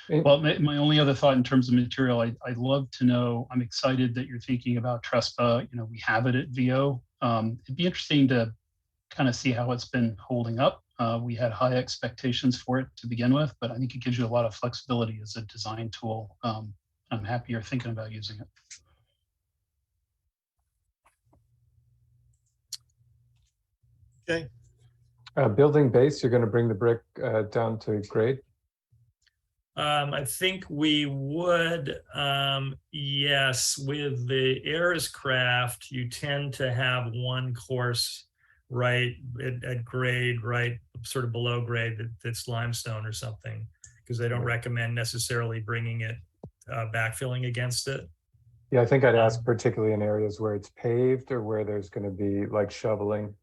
Well, my only other thought in terms of material, I'd love to know, I'm excited that you're thinking about Trespa. You know, we have it at VO. It'd be interesting to kind of see how it's been holding up. We had high expectations for it to begin with, but I think it gives you a lot of flexibility as a design tool. I'm happy you're thinking about using it. Okay. Building base, you're going to bring the brick down to grade? I think we would, yes. With the Ayers craft, you tend to have one course right at grade, right sort of below grade, that's limestone or something, because they don't recommend necessarily bringing it, backfilling against it. Yeah, I think I'd ask particularly in areas where it's paved or where there's going to be like shoveling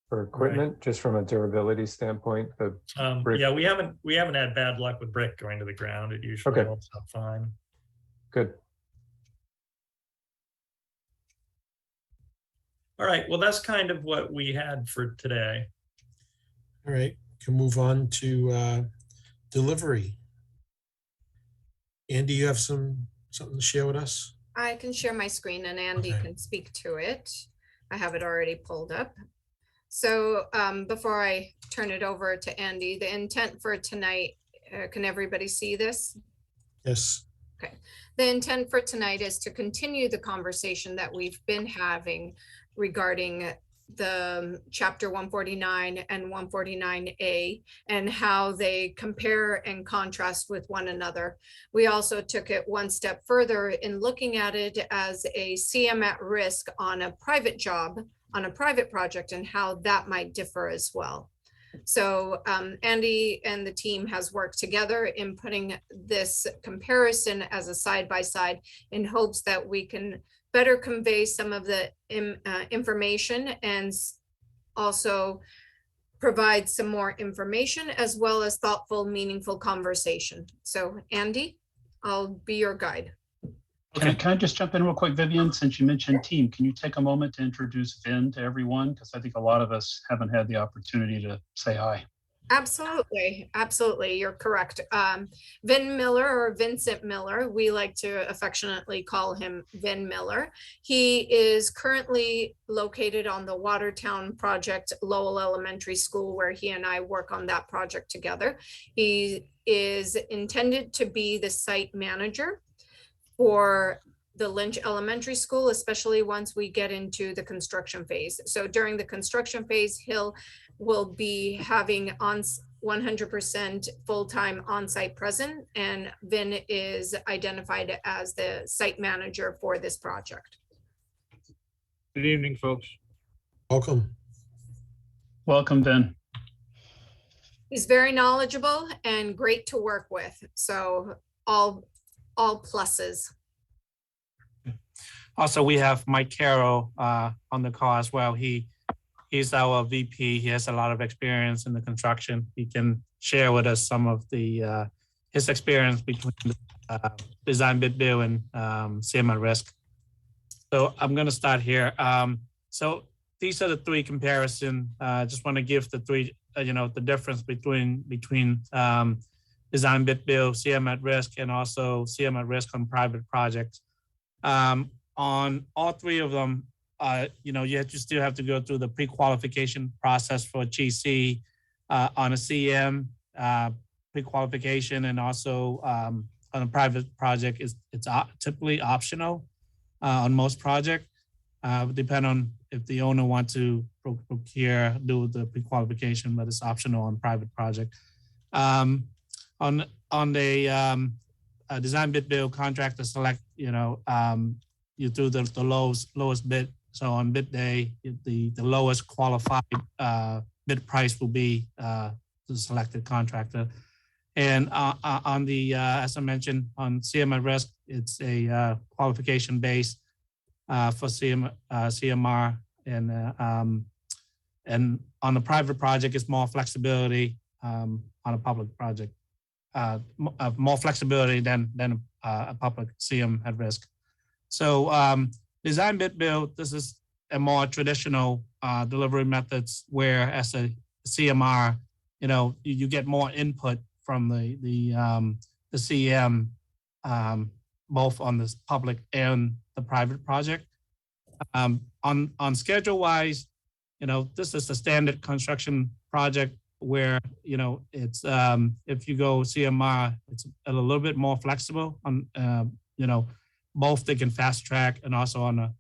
for equipment, just from a durability standpoint. Yeah, we haven't had bad luck with brick going to the ground. It usually holds up fine. Good. All right, well, that's kind of what we had for today. All right, can move on to delivery. Andy, you have something to share with us? I can share my screen and Andy can speak to it. I have it already pulled up. So before I turn it over to Andy, the intent for tonight, can everybody see this? Yes. Okay. The intent for tonight is to continue the conversation that we've been having regarding the chapter 149 and 149A and how they compare and contrast with one another. We also took it one step further in looking at it as a CM at risk on a private job, on a private project, and how that might differ as well. So Andy and the team has worked together in putting this comparison as a side-by-side in hopes that we can better convey some of the information and also provide some more information as well as thoughtful, meaningful conversation. So Andy, I'll be your guide. Can I just jump in real quick, Vivian, since you mentioned team, can you take a moment to introduce Vin to everyone? Because I think a lot of us haven't had the opportunity to say hi. Absolutely. Absolutely. You're correct. Vin Miller, or Vincent Miller, we like to affectionately call him Vin Miller. He is currently located on the Watertown project, Lowell Elementary School, where he and I work on that project together. He is intended to be the site manager for the Lynch Elementary School, especially once we get into the construction phase. So during the construction phase, will be having on 100% full-time on-site present, and Vin is identified as the site manager for this project. Good evening, folks. Welcome. Welcome, Vin. He's very knowledgeable and great to work with. So all pluses. Also, we have Mike Carroll on the call as well. He's our VP. He has a lot of experience in the construction. He can share with us some of the his experience between design bid build and CM at risk. So I'm going to start here. So these are the three comparisons. Just want to give the three the difference between design bid build, CM at risk, and also CM at risk on private projects. On all three of them, you still have to go through the pre-qualification process for GC on a CM pre-qualification, and also on a private project, it's typically optional on most projects. Depend on if the owner wants to do the pre-qualification, but it's optional on private project. On the design bid build contractor select, you do the lowest bid. So on bid day, the lowest qualified bid price will be the selected contractor. And on the, as I mentioned, on CM at risk, it's a qualification base for CMR, and on the private project, it's more flexibility on a public project, more flexibility than a public CM at risk. So design bid build, this is a more traditional delivery methods where as a CMR, you get more input from the CM, both on the public and the private project. On schedule wise, this is a standard construction project where, it's if you go CMR, it's a little bit more flexible on, both they can fast track, and also on a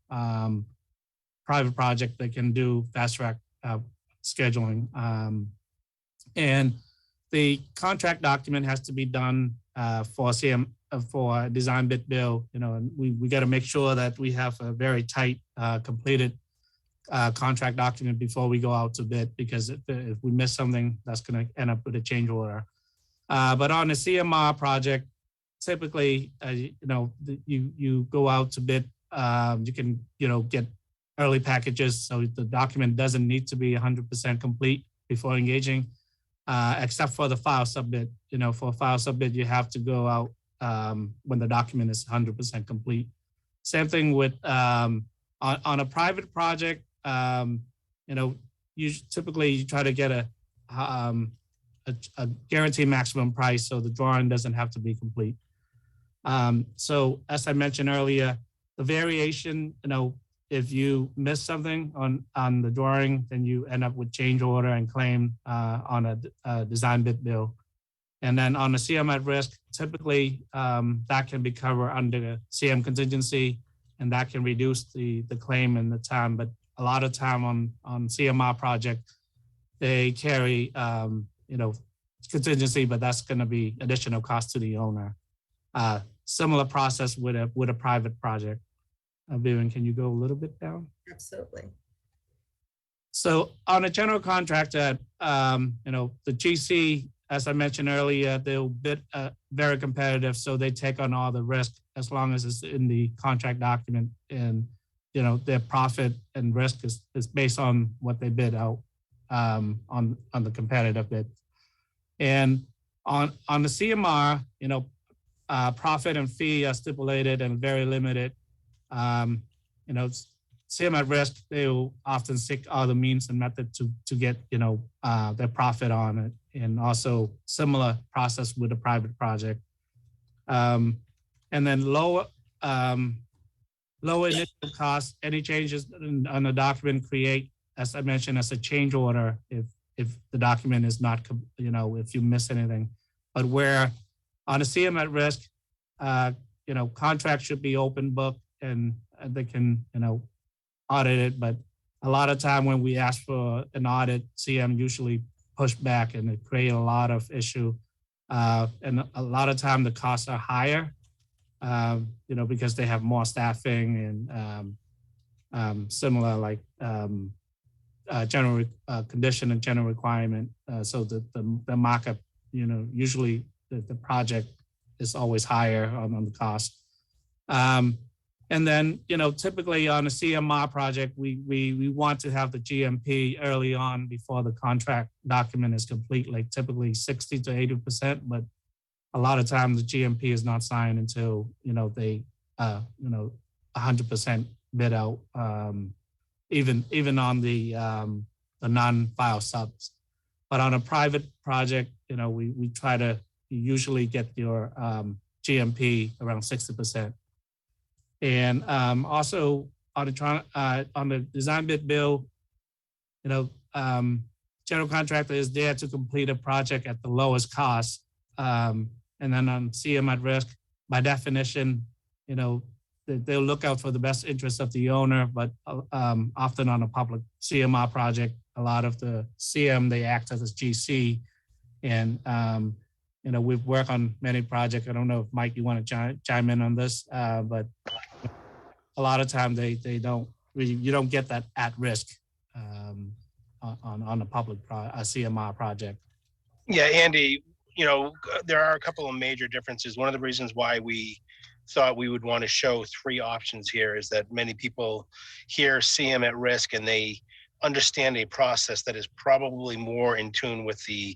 private project, they can do fast track scheduling. And the contract document has to be done for for design bid build, and we got to make sure that we have a very tight completed contract document before we go out to bid, because if we miss something, that's going to end up with a change order. But on a CMR project, typically, you go out to bid, you can, get early packages. So the document doesn't need to be 100% complete before engaging, except for the file submit. For file submit, you have to go out when the document is 100% complete. Same thing with on a private project. You typically try to get a guaranteed maximum price, so the drawing doesn't have to be complete. So as I mentioned earlier, the variation, if you miss something on the drawing, then you end up with change order and claim on a design bid bill. And then on the CM at risk, typically that can be covered under CM contingency, and that can reduce the claim and the time. But a lot of time on CMR project, they carry contingency, but that's going to be additional cost to the owner. Similar process with a private project. Vivian, can you go a little bit down? Absolutely. So on a general contractor, the GC, as I mentioned earlier, they'll bid very competitive, so they take on all the risk as long as it's in the contract document, and their profit and risk is based on what they bid out on the competitive bid. And on the CMR, profit and fee are stipulated and very limited. CM at risk, they will often seek other means and method to get their profit on it, and also similar process with a private project. And then lower initial costs. Any changes on the document create, as I mentioned, as a change order if the document is not, if you miss anything. But where on a CM at risk, contract should be open book, and they can, audit it. But a lot of time when we ask for an audit, CM usually push back, and it create a lot of issue. And a lot of time the costs are higher, because they have more staffing and similar like general condition and general requirement. So the markup, usually the project is always higher on the cost. And then, typically on a CMR project, we want to have the GMP early on before the contract document is complete, like typically 60 to 80%. But a lot of times the GMP is not signed until, they, 100% bid out, even on the non-file subs. But on a private project, we try to usually get your GMP around 60%. And also on the design bid bill, general contractor is there to complete a project at the lowest cost. And then on CM at risk, by definition, they'll look out for the best interest of the owner, but often on a public CMR project, a lot of the CM, they act as a GC. And, we've worked on many projects. I don't know if Mike, you want to chime in on this, but a lot of time you don't get that at risk on a public CMR project. Yeah, Andy, there are a couple of major differences. One of the reasons why we thought we would want to show 3 options here is that many people hear CM at risk and they understand a process that is probably more in tune with the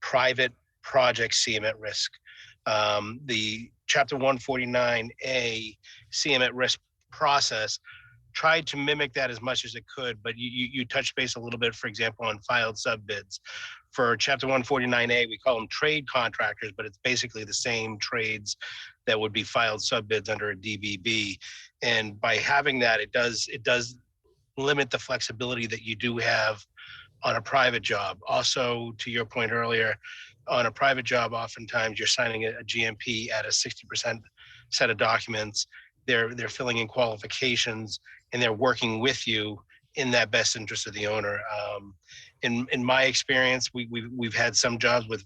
private project CM at risk. The Chapter 149A CM at risk process tried to mimic that as much as it could, but you touched base a little bit, for example, on filed sub bids. For Chapter 149A, we call them trade contractors, but it's basically the same trades that would be filed sub bids under a DBB. And by having that, it does limit the flexibility that you do have on a private job. Also, to your point earlier, on a private job, oftentimes you're signing a GMP at a 60% set of documents. They're filling in qualifications and they're working with you in that best interest of the owner. In my experience, we've had some jobs with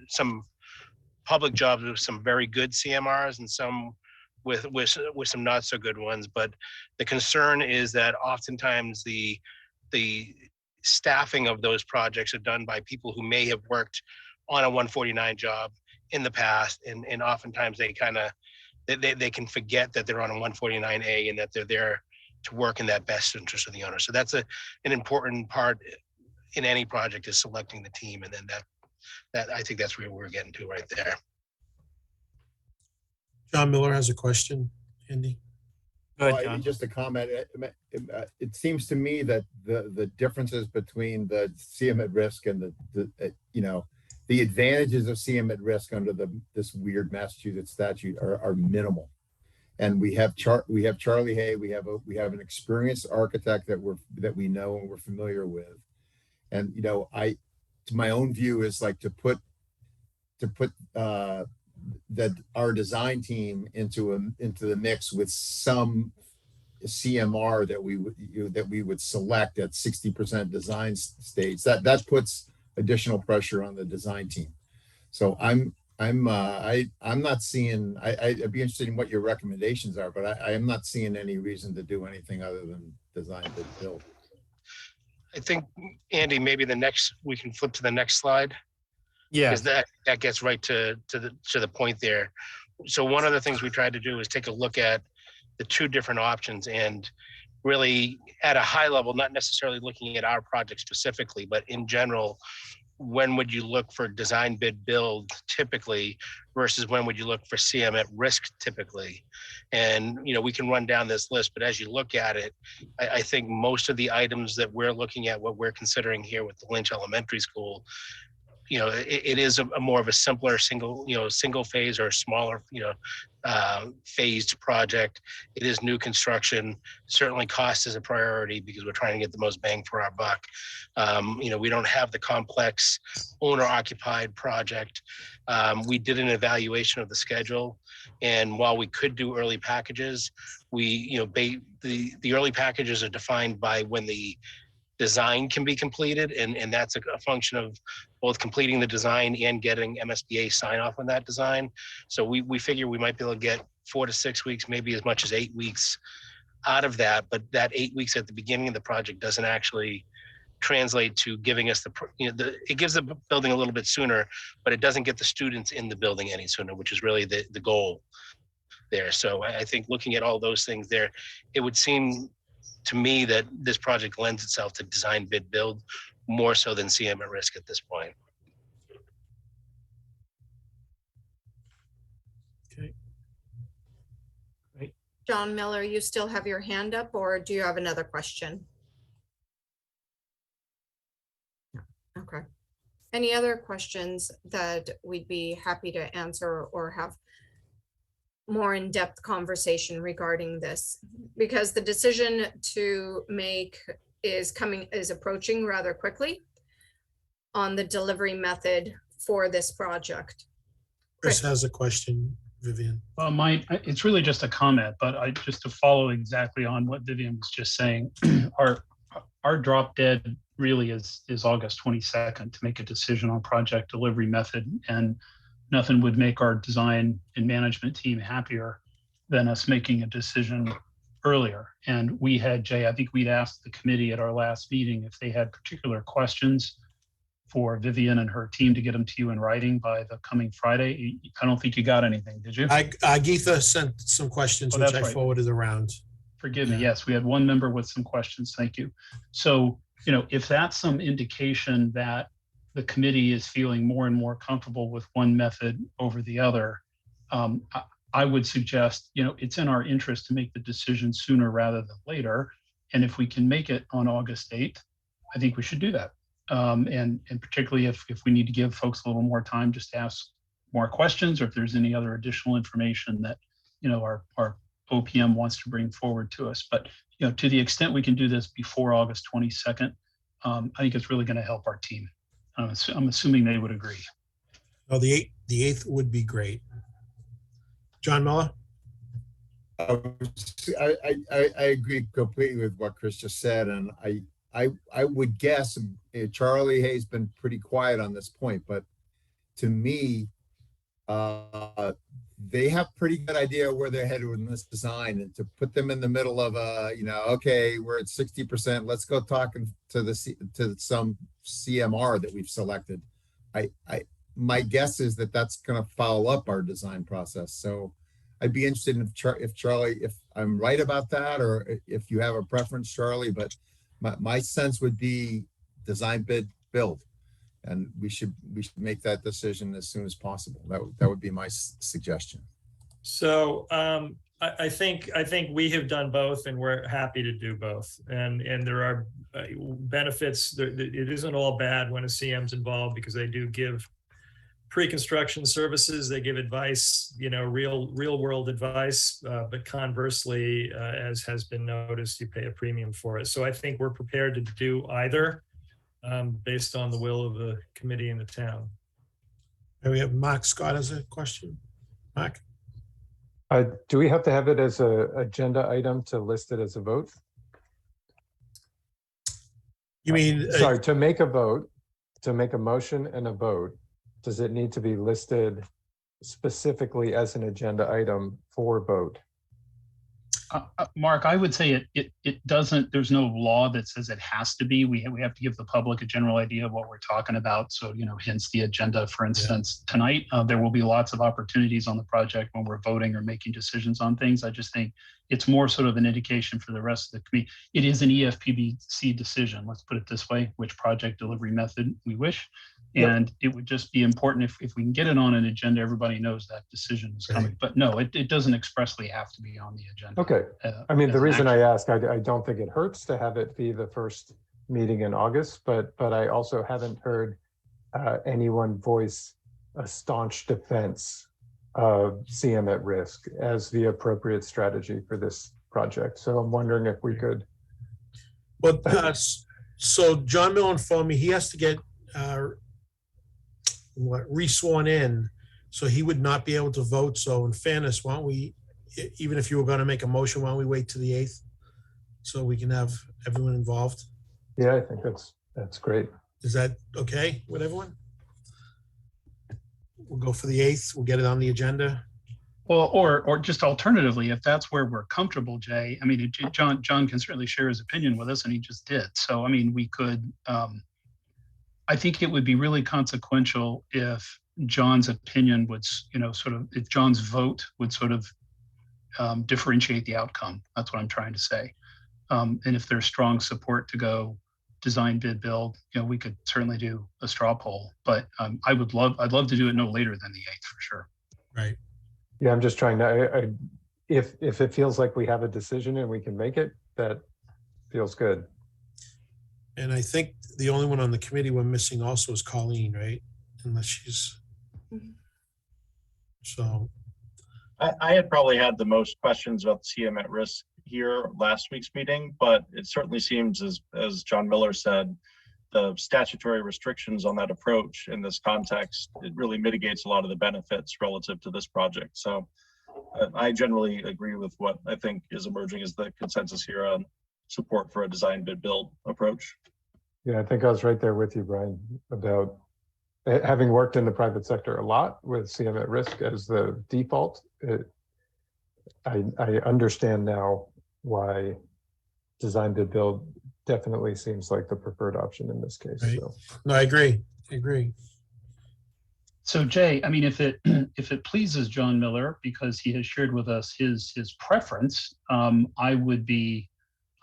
some public jobs with some very good CMRs and some with some not so good ones. But the concern is that oftentimes the staffing of those projects are done by people who may have worked on a 149 job in the past, and oftentimes they can forget that they're on a 149A and that they're there to work in that best interest of the owner. So that's an important part in any project, is selecting the team, and then that I think that's where we're getting to right there. John Miller has a question, Andy. Just a comment. It seems to me that the differences between the CM at risk and the advantages of CM at risk under this weird Massachusetts statute are minimal. And we have Charlie Hay. We have an experienced architect that we know and we're familiar with. And my own view is like to put that our design team into the mix with some CMR that we would select at 60% design stage. That puts additional pressure on the design team. So I'm not seeing. I'd be interested in what your recommendations are, but I am not seeing any reason to do anything other than design bid build. I think, Andy, maybe we can flip to the next slide. Yeah, because that gets right to the point there. So one of the things we tried to do is take a look at the 2 different options, and really at a high level, not necessarily looking at our project specifically, but in general, when would you look for design bid build typically versus when would you look for CM at risk typically? And we can run down this list, but as you look at it, I think most of the items that we're looking at, what we're considering here with the Lynch Elementary School, it is a more of a simpler single phase or smaller phased project. It is new construction. Certainly cost is a priority because we're trying to get the most bang for our buck. We don't have the complex owner occupied project. We did an evaluation of the schedule, and while we could do early packages, the early packages are defined by when the design can be completed, and that's a function of both completing the design and getting MSBA sign off on that design. So we figure we might be able to get 4 to 6 weeks, maybe as much as 8 weeks out of that, but that 8 weeks at the beginning of the project doesn't actually translate to giving us it gives the building a little bit sooner, but it doesn't get the students in the building any sooner, which is really the goal there. So I think looking at all those things there, it would seem to me that this project lends itself to design bid build more so than CM at risk at this point. Okay. Great. John Miller, you still have your hand up, or do you have another question? Okay. Any other questions that we'd be happy to answer or have more in-depth conversation regarding this? Because the decision to make is approaching rather quickly on the delivery method for this project. Chris has a question, Vivian. It's really just a comment, but just to follow exactly on what Vivian was just saying, our drop dead really is August 22nd to make a decision on project delivery method, and nothing would make our design and management team happier than us making a decision earlier. And we had, Jay, I think we'd asked the committee at our last meeting if they had particular questions for Vivian and her team to get them to you in writing by the coming Friday. I don't think you got anything, did you? Geetha sent some questions, which I forwarded around. Forgive me. Yes, we had one member with some questions. Thank you. So, if that's some indication that the committee is feeling more and more comfortable with one method over the other, I would suggest, it's in our interest to make the decision sooner rather than later. And if we can make it on August 8th, I think we should do that. And particularly if we need to give folks a little more time just to ask more questions, or if there's any other additional information that, our OPM wants to bring forward to us. But, to the extent we can do this before August 22nd, I think it's really going to help our team. I'm assuming they would agree. Oh, the 8th would be great. John Muller? I agree completely with what Chris just said, and I would guess Charlie Hay's been pretty quiet on this point, but to me, they have pretty good idea where they're headed with this design, and to put them in the middle of okay, we're at 60%. Let's go talking to some CMR that we've selected. My guess is that that's going to foul up our design process. So I'd be interested in if Charlie, if I'm right about that, or if you have a preference, Charlie. But my sense would be design, bid, build, and we should make that decision as soon as possible. That would be my suggestion. So I think we have done both, and we're happy to do both. And there are benefits. It isn't all bad when a CM's involved, because they do give pre-construction services. They give advice, real world advice. But conversely, as has been noticed, you pay a premium for it. So I think we're prepared to do either, based on the will of the committee and the town. And we have Mark Scott as a question. Mark? Do we have to have it as an agenda item to list it as a vote? You mean? Sorry, to make a vote, to make a motion and a vote, does it need to be listed specifically as an agenda item for vote? Mark, I would say it doesn't, there's no law that says it has to be. We have to give the public a general idea of what we're talking about. So, hence the agenda, for instance, tonight, there will be lots of opportunities on the project when we're voting or making decisions on things. I just think it's more sort of an indication for the rest of the committee. It is an EFPBC decision, let's put it this way, which project delivery method we wish. And it would just be important if we can get it on an agenda, everybody knows that decision is coming. Right. But no, it doesn't expressly have to be on the agenda. Okay. I mean, the reason I ask, I don't think it hurts to have it be the first meeting in August, but I also haven't heard anyone voice a staunch defense of CM at risk as the appropriate strategy for this project. So I'm wondering if we could. Well, so John Mill informed me he has to get re-sworn in, so he would not be able to vote. So in fairness, why don't we, even if you were going to make a motion, why don't we wait to the 8th so we can have everyone involved? Yeah, I think that's great. Is that okay with everyone? We'll go for the 8th. We'll get it on the agenda. Well, or just alternatively, if that's where we're comfortable, Jay, I mean, John can certainly share his opinion with us, and he just did. So, I mean, we could, I think it would be really consequential if John's opinion would, if John's vote would sort of differentiate the outcome. That's what I'm trying to say. And if there's strong support to go design, bid, build, we could certainly do a straw poll. But I'd love to do it no later than the 8th for sure. Right. Yeah, I'm just trying to. If it feels like we have a decision and we can make it, that feels good. And I think the only one on the committee we're missing also is Colleen, right? Unless she's, so. I had probably had the most questions about CM at risk here last week's meeting, but it certainly seems, as John Miller said, the statutory restrictions on that approach in this context, it really mitigates a lot of the benefits relative to this project. So I generally agree with what I think is emerging as the consensus here on support for a design bid build approach. Yeah, I think I was right there with you, Brian, about having worked in the private sector a lot with CM at risk as the default. I understand now why design bid build definitely seems like the preferred option in this case. Right. So. No, I agree. I agree. So Jay, I mean, if it pleases John Miller, because he has shared with us his preference, I would be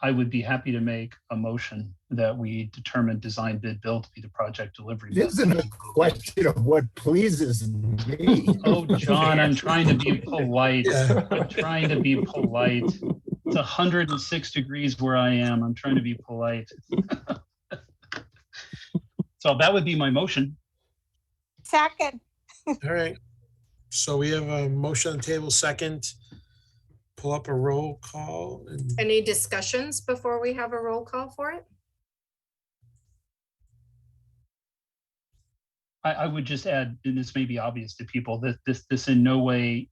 happy to make a motion that we determine design bid build to be the project delivery. It isn't a question of what pleases me. Oh, John, I'm trying to be polite. I'm trying to be polite. It's 106 degrees where I am. I'm trying to be polite. So that would be my motion. Second. All right. So we have a motion on the table, second. Pull up a roll call. And Any discussions before we have a roll call for it? I would just add, and this may be obvious to people, that this in no way,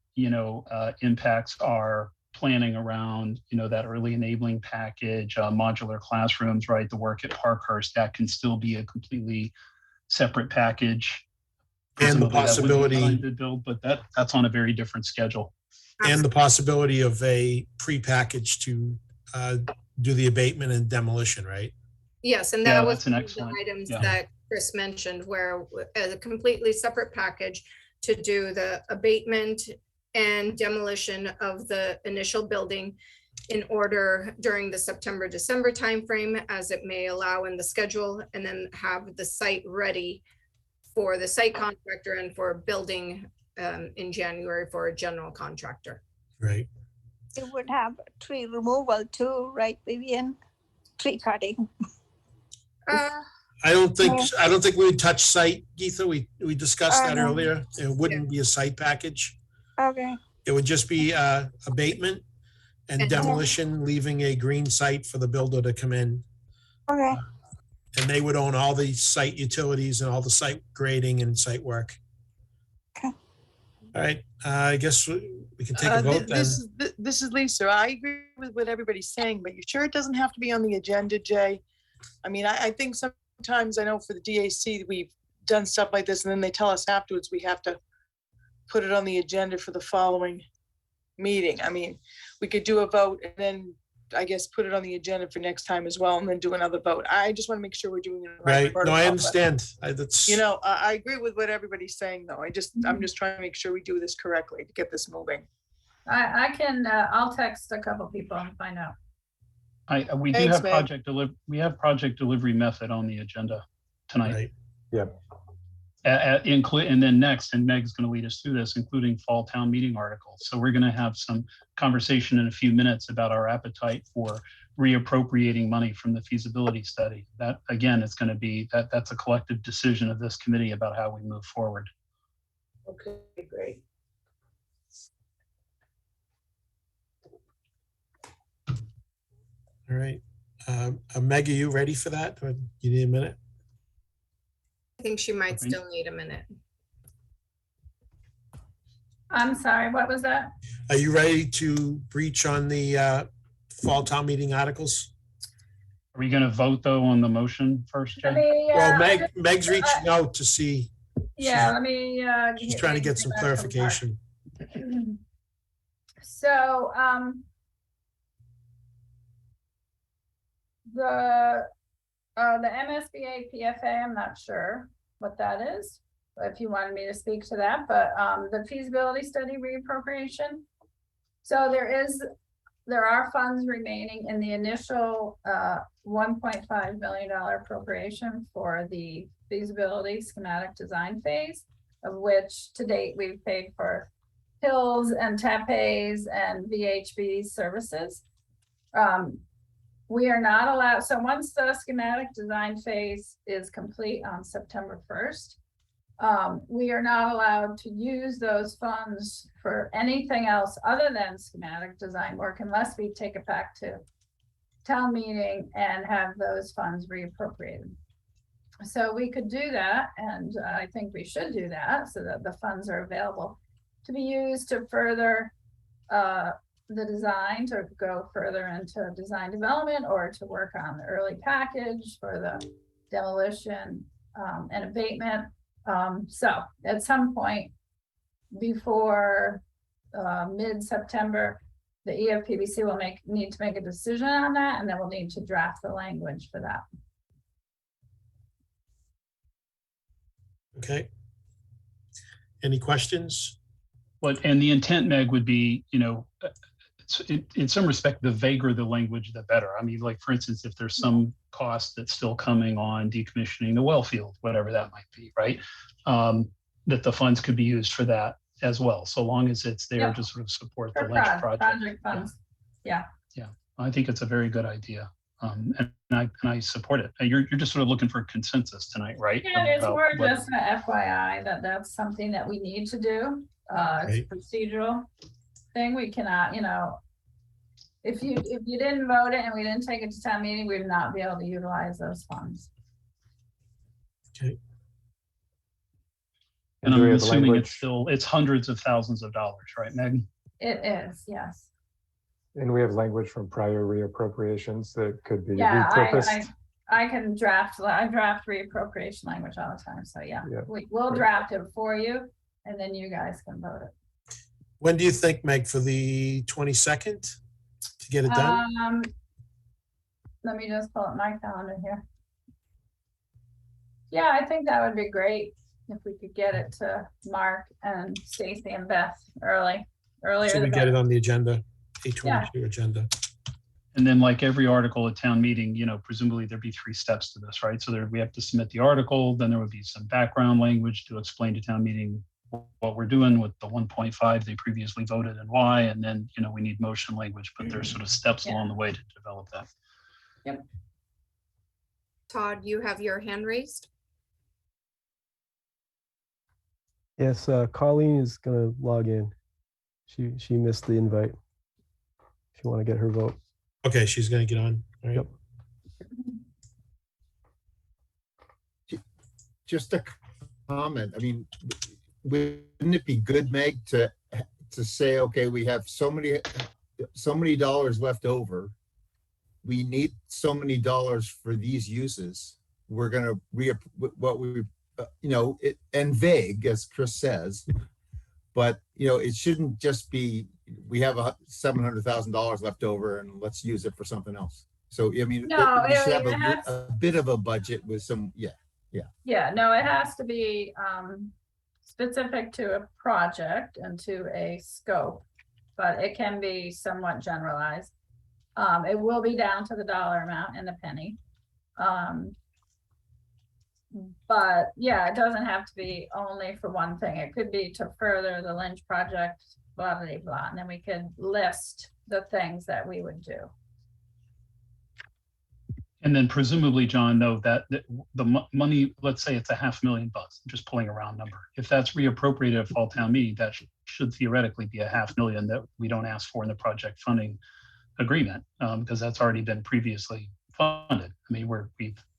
impacts our planning around, that early enabling package, modular classrooms, right? The work at Parkhurst, that can still be a completely separate package. And the Presumably that would be possibility, design bid build, but that's on a very different schedule. and the possibility of a pre-package to do the abatement and demolition, right? Yes, and Yeah, that was that's an one of the excellent- items yeah. that Chris mentioned, where as a completely separate package to do the abatement and demolition of the initial building in order during the September-December timeframe, as it may allow in the schedule, and then have the site ready for the site contractor and for building in January for a general contractor. Right. It would have tree removal too, right, Vivian? Tree cutting. I don't think we would touch site, Geetha. We discussed that no. earlier. It wouldn't be a site package. Okay. It would just be abatement and demolition, leaving a green site for the builder to come in. Okay. And they would own all the site utilities and all the site grading and site work. Okay. All right, I guess we can take a vote then. This is Lisa. I agree with what everybody's saying, but you sure it doesn't have to be on the agenda, Jay? I mean, I think sometimes, I know for the DAC, we've done stuff like this and then they tell us afterwards we have to put it on the agenda for the following meeting. I mean, we could do a vote and then I guess put it on the agenda for next time as well and then do another vote. I just want to make sure we're doing it. Right, no, I understand. That's, I agree with what everybody's saying though. I'm just trying to make sure we do this correctly to get this moving. I'll text a couple people and find out. We do Thanks, have Meg. project delivery method on the agenda tonight. right. Yeah. And then next, and Meg's going to lead us through this, including fall town meeting articles. So we're going to have some conversation in a few minutes about our appetite for reappropriating money from the feasibility study. That, again, it's going to be, that's a collective decision of this committee about how we move forward. Okay, great. All right. Meg, are you ready for that? Or you need a minute? I think she might Okay. still need a minute. I'm sorry, what was that? Are you ready to breach on the fall town meeting articles? Are we going to vote though on the motion first, Let Jay? me, Well, Meg's reaching out to see, yeah, let me. she's trying to get some clarification. So, the MSBA PFA, I'm not sure what that is, if you wanted me to speak to that, but the feasibility study reappropriation. So there are funds remaining in the initial $1.5 million appropriation for the feasibility schematic design phase, of which to date we've paid for Hills and TAPEs and VHB services. We are not allowed, so once the schematic design phase is complete on September 1st, we are not allowed to use those funds for anything else other than schematic design work unless we take it back to town meeting and have those funds reappropriated. So we could do that, and I think we should do that so that the funds are available to be used to further the design, to go further into design development, or to work on the early package for the demolition and abatement. So at some point before mid-September, the EFPBC will need to make a decision on that, and then we'll need to draft the language for that. Okay. Any questions? And the intent, Meg, would be, in some respect, the vaguer the language, the better. I mean, like, for instance, if there's some cost that's still coming on decommissioning the well field, whatever that might be, right? That the funds could be used for that as well, so long as it's there to sort of support the Lynch project. Funds. Yeah. Yeah, I think it's a very good idea. And I support it. You're just sort of looking for consensus tonight, right? Yeah, it's more just an FYI that that's something that we need to do. It's a procedural thing. We cannot, if you didn't vote it and we didn't take it to town meeting, we would not be able to utilize those funds. Okay. And I'm assuming it's hundreds of thousands of dollars, right, Meg? It is, yes. And we have language from prior reappropriations that could be Yeah, repurposed. I can draft. I draft reappropriation language all the time. So yeah, we'll draft it for you, and then you guys can vote it. When do you think, Meg, for the 22nd to get it done? Let me just pull up my calendar here. Yeah, I think that would be great if we could get it to Mark and Stacy and Beth earlier. So we get it on the agenda, 822 agenda. And then, like every article at town meeting, presumably there'd be 3 steps to this, right? So we have to submit the article, then there would be some background language to explain to town meeting what we're doing with the 1.5 they previously voted and why, and then, we need motion language, but there's sort of steps along the way to develop that. Yep. Todd, you have your hand raised. Yes, Colleen is gonna log in. She missed the invite. If you want to get her vote. Okay, she's going to get on. All right. Yep. Just a comment. I mean, wouldn't it be good, Meg, to say, okay, we have so many dollars left over. We need so many dollars for these uses. We're going to and vague, as Chris says, but it shouldn't just be we have $700,000 left over and let's use it for something else. So I mean, we should have a bit of a budget with some, Yeah, no, it has to be specific to a project and to a scope, but it can be somewhat generalized. It will be down to the dollar amount and the penny. But yeah, it doesn't have to be only for one thing. It could be to further the Lynch project, blah, blah, blah. And then we could list the things that we would do. And then presumably, John, that the money, let's say it's $500,000, I'm just pulling a round number. If that's reappropriated at fall town meeting, that should theoretically be $500,000 that we don't ask for in the project funding agreement, because that's already been previously funded. I mean,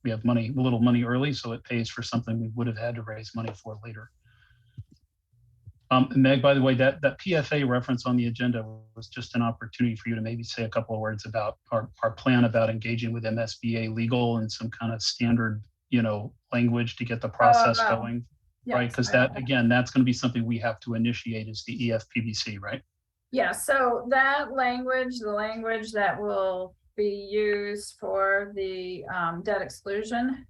we have a little money early, so it pays for something we would have had to raise money for later. Meg, by the way, that PFA reference on the agenda was just an opportunity for you to maybe say a couple of words about our plan about engaging with MSBA legal and some kind of standard, language to get the process going, right? Because that's going to be something we have to initiate as the EFPBC, right? Yeah, so that language, the language that will be used for the debt exclusion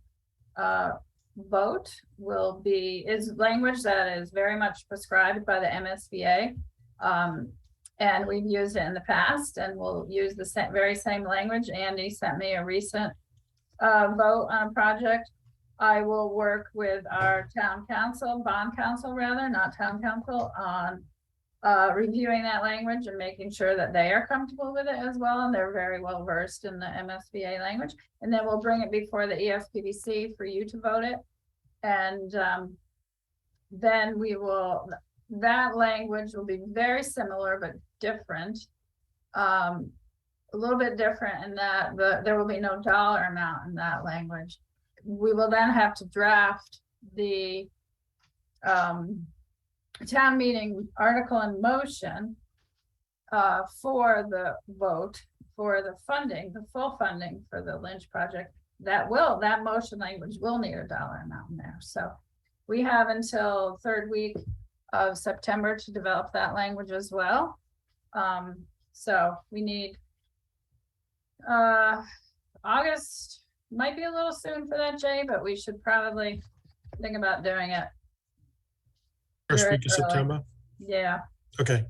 vote is language that is very much prescribed by the MSBA, and we've used it in the past, and we'll use the very same language. Andy sent me a recent vote on a project. I will work with our bond council rather, not town council, on reviewing that language and making sure that they are comfortable with it as well, and they're very well versed in the MSBA language. And then we'll bring it before the EFPBC for you to vote it. And then we will, that language will be very similar but different. A little bit different in that there will be no dollar amount in that language. We will then have to draft the town meeting article in motion for the vote for the funding, the full funding for the Lynch project. That motion language will need a dollar amount in there. So we have until third week of September to develop that language as well. So we need August, might be a little soon for that, Jay, but we should probably think about doing it First very week of early. September? Yeah. Okay.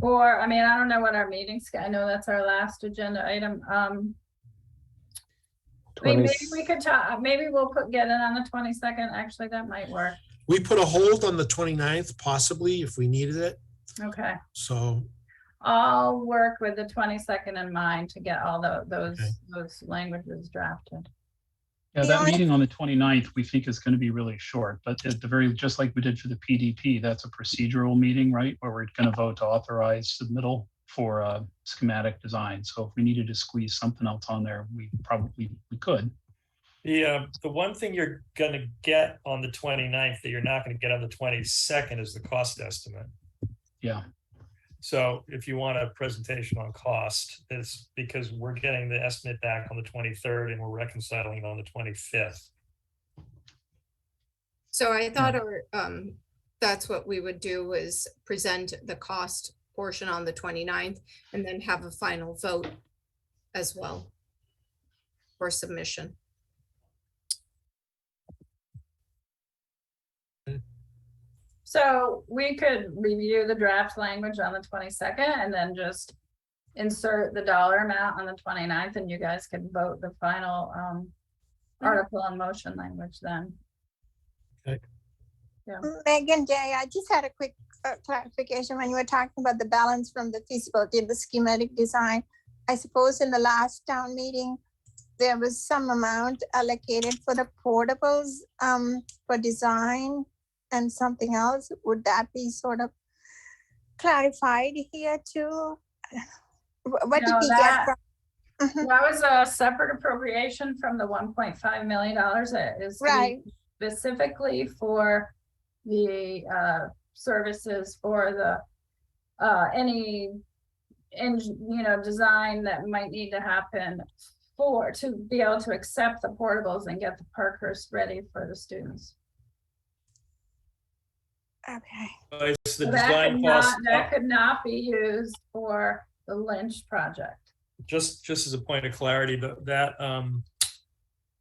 Or, I mean, I don't know what our meetings, I know that's our last agenda item. Maybe we could talk, maybe we'll get it on the 22nd. Actually, that might work. We put a hold on the 29th, possibly, if we needed it. Okay. So I'll work with the 22nd in mind to get all those languages drafted. Yeah, that meeting on the 29th, we think is going to be really short, but at the very, just like we did for the PDP, that's a procedural meeting, right? Where we're going to vote to authorize submittal for schematic design. So if we needed to squeeze something else on there, we could. The one thing you're going to get on the 29th that you're not going to get on the 22nd is the cost estimate. Yeah. So if you want a presentation on cost, it's because we're getting the estimate back on the 23rd and we're reconciling it on the 25th. So I thought that's what we would do, is present the cost portion on the 29th and then have a final vote as well for submission. So we could review the draft language on the 22nd and then just insert the dollar amount on the 29th, and you guys could vote the final article on motion language then. Okay. Yeah. Megan, Jay, I just had a quick clarification when you were talking about the balance from the feasibility and the schematic design. I suppose in the last town meeting, there was some amount allocated for the portables for design and something else. Would that be sort of clarified here too? What did we get from? That was a separate appropriation from the $1.5 million that is right specifically for the services for the any design that might need to happen to be able to accept the portables and get the Parkhurst ready for the students. Okay. It's the design cost. That could not be used for the Lynch project. Just as a point of clarity, that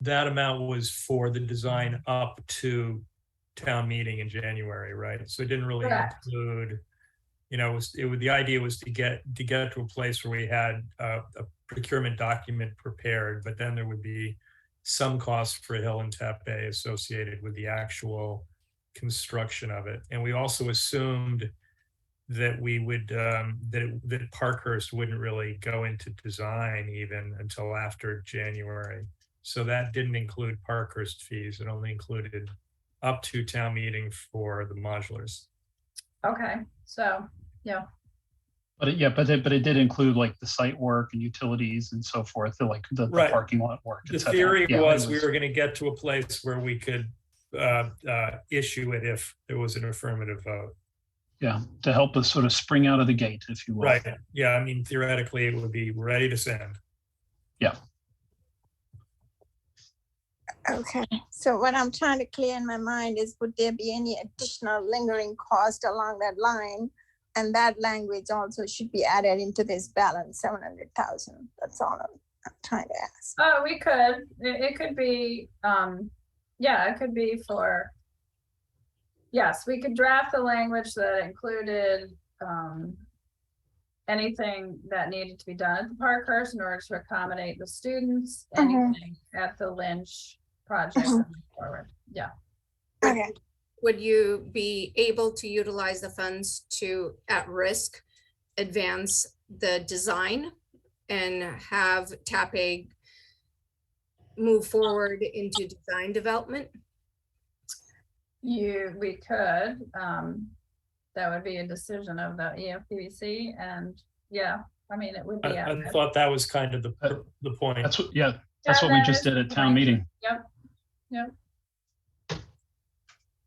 amount was for the design up to town meeting in January, right? So it didn't really include, the idea was to get to a place where we had a procurement document prepared, but then there would be some costs for Hill and Tepe associated with the actual construction of it. And we also assumed that we would that Parkhurst wouldn't really go into design even until after January. So that didn't include Parkhurst fees. It only included up to town meeting for the modulars. Okay, so yeah. But it did include like the site work and utilities and so forth, the parking lot work. The theory was we were going to get to a place where we could issue it if there was an affirmative vote. Yeah, to help us sort of spring out of the gate, if you will. Right. Yeah, I mean, theoretically, it would be ready to send. Yeah. Okay, so what I'm trying to clear in my mind is, would there be any additional lingering cost along that line? And that language also should be added into this balance, 700,000. That's all I'm trying to ask. Oh, we could. It could be, it could be for, yes, we could draft the language that included anything that needed to be done at the Parkhurst in order to accommodate the students, anything at the Lynch project forward. Yeah. Okay. would you be able to utilize the funds to, at risk, advance the design and have TAPE move forward into design development? We could, that would be a decision of the EFPBC, and yeah, I mean, it would be. I thought that was kind of the point. That's what, yeah, that's what we just did at town meeting. Yep, yep.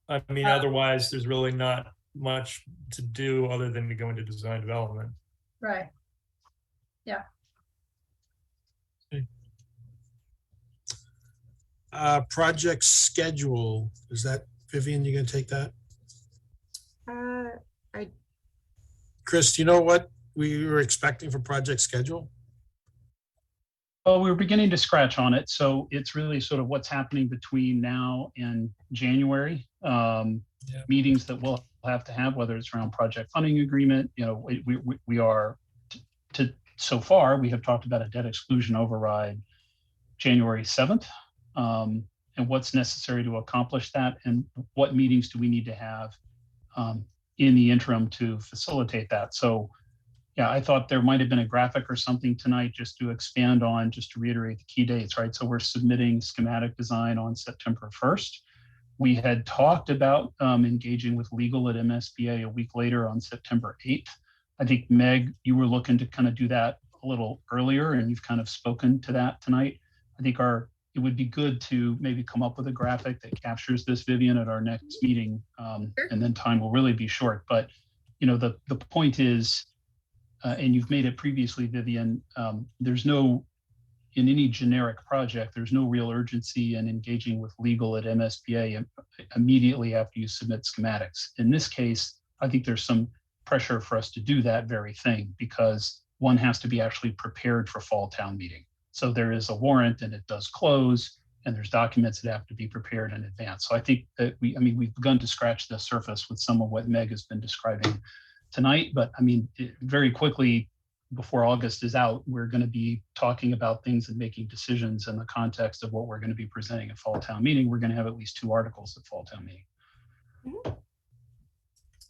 I mean, otherwise, there's really not much to do other than to go into design development. Right. Yeah. Project schedule, is that, Vivian, you gonna take that? Chris, do you know what we were expecting for project schedule? Oh, we were beginning to scratch on it. So it's really sort of what's happening between now and January. Meetings that we'll have to have, whether it's around project funding agreement, you know, we are so far, we have talked about a debt exclusion override January 7th. And what's necessary to accomplish that, and what meetings do we need to have in the interim to facilitate that. So yeah, I thought there might have been a graphic or something tonight just to expand on, just to reiterate the key dates, right? So we're submitting schematic design on September 1st. We had talked about engaging with legal at MSBA a week later on September 8th. I think, Meg, you were looking to kind of do that a little earlier, and you've kind of spoken to that tonight. I think it would be good to maybe come up with a graphic that captures this, Vivian, at our next meeting, and then time will really be short. But you know, the point is, and you've made it previously, Vivian, there's no, in any generic project, there's no real urgency in engaging with legal at MSBA immediately after you submit schematics. In this case, I think there's some pressure for us to do that very thing, because one has to be actually prepared for fall town meeting. So there is a warrant and it does close, and there's documents that have to be prepared in advance. So I think that we've begun to scratch the surface with some of what Meg has been describing tonight. But I mean, very quickly, before August is out, we're going to be talking about things and making decisions in the context of what we're going to be presenting at fall town meeting. We're going to have at least 2 articles at fall town meeting.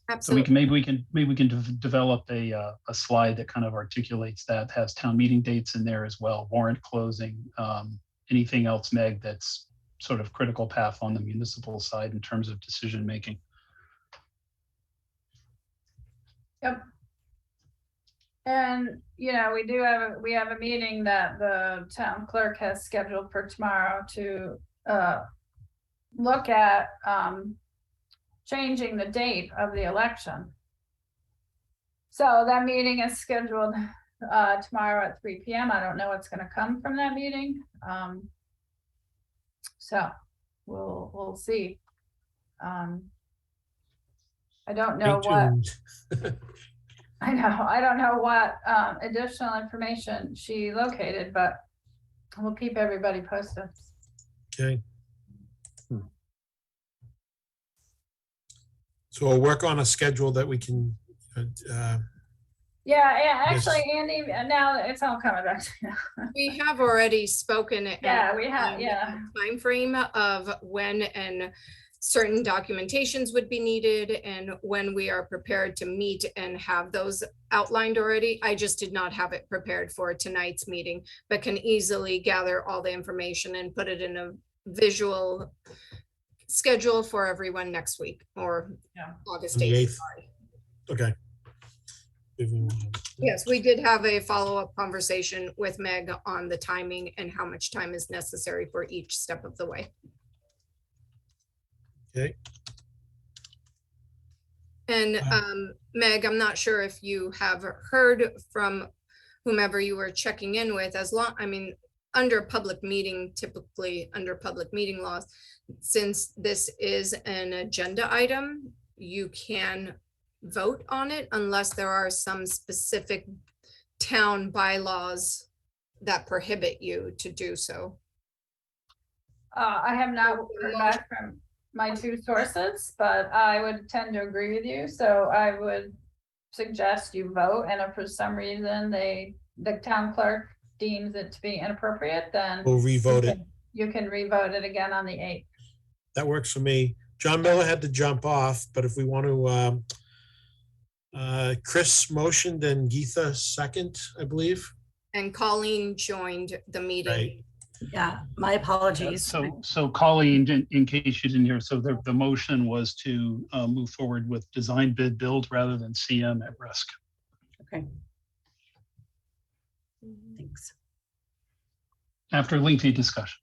Absolutely. So maybe we can develop a slide that kind of articulates that, has town meeting dates in there as well, warrant closing, anything else, Meg, that's sort of critical path on the municipal side in terms of decision making. Yep. And you know, we have a meeting that the town clerk has scheduled for tomorrow to look at changing the date of the election. So that meeting is scheduled tomorrow at 3 p.m. I don't know what's going to come from that meeting. So we'll see. I don't know what. I don't know what additional information she located, but we'll keep everybody posted. Okay. So we'll work on a schedule that we can. Yeah, actually, Andy, now it's all coming back to you. We have already spoken. Yeah, we have, yeah. Time frame of when and certain documentations would be needed and when we are prepared to meet and have those outlined already. I just did not have it prepared for tonight's meeting, but can easily gather all the information and put it in a visual schedule for everyone next week, or August 8th. Okay. Yes, we did have a follow-up conversation with Meg on the timing and how much time is necessary for each step of the way. Okay. And Meg, I'm not sure if you have heard from whomever you were checking in with, under public meeting, typically under public meeting laws, since this is an agenda item, you can vote on it unless there are some specific town bylaws that prohibit you to do so. I have not heard back from my 2 sources, but I would tend to agree with you. So I would suggest you vote, and if for some reason the town clerk deems it to be inappropriate, then we'll revote it. You can revote it again on the 8th. That works for me. John Miller had to jump off, but if we want to, Chris motioned and Geetha second, I believe. And Colleen joined the meeting. Right. Yeah, my apologies. So Colleen, in case you didn't hear, so the motion was to move forward with design bid build rather than CM at risk. Okay. Thanks. After lengthy discussion.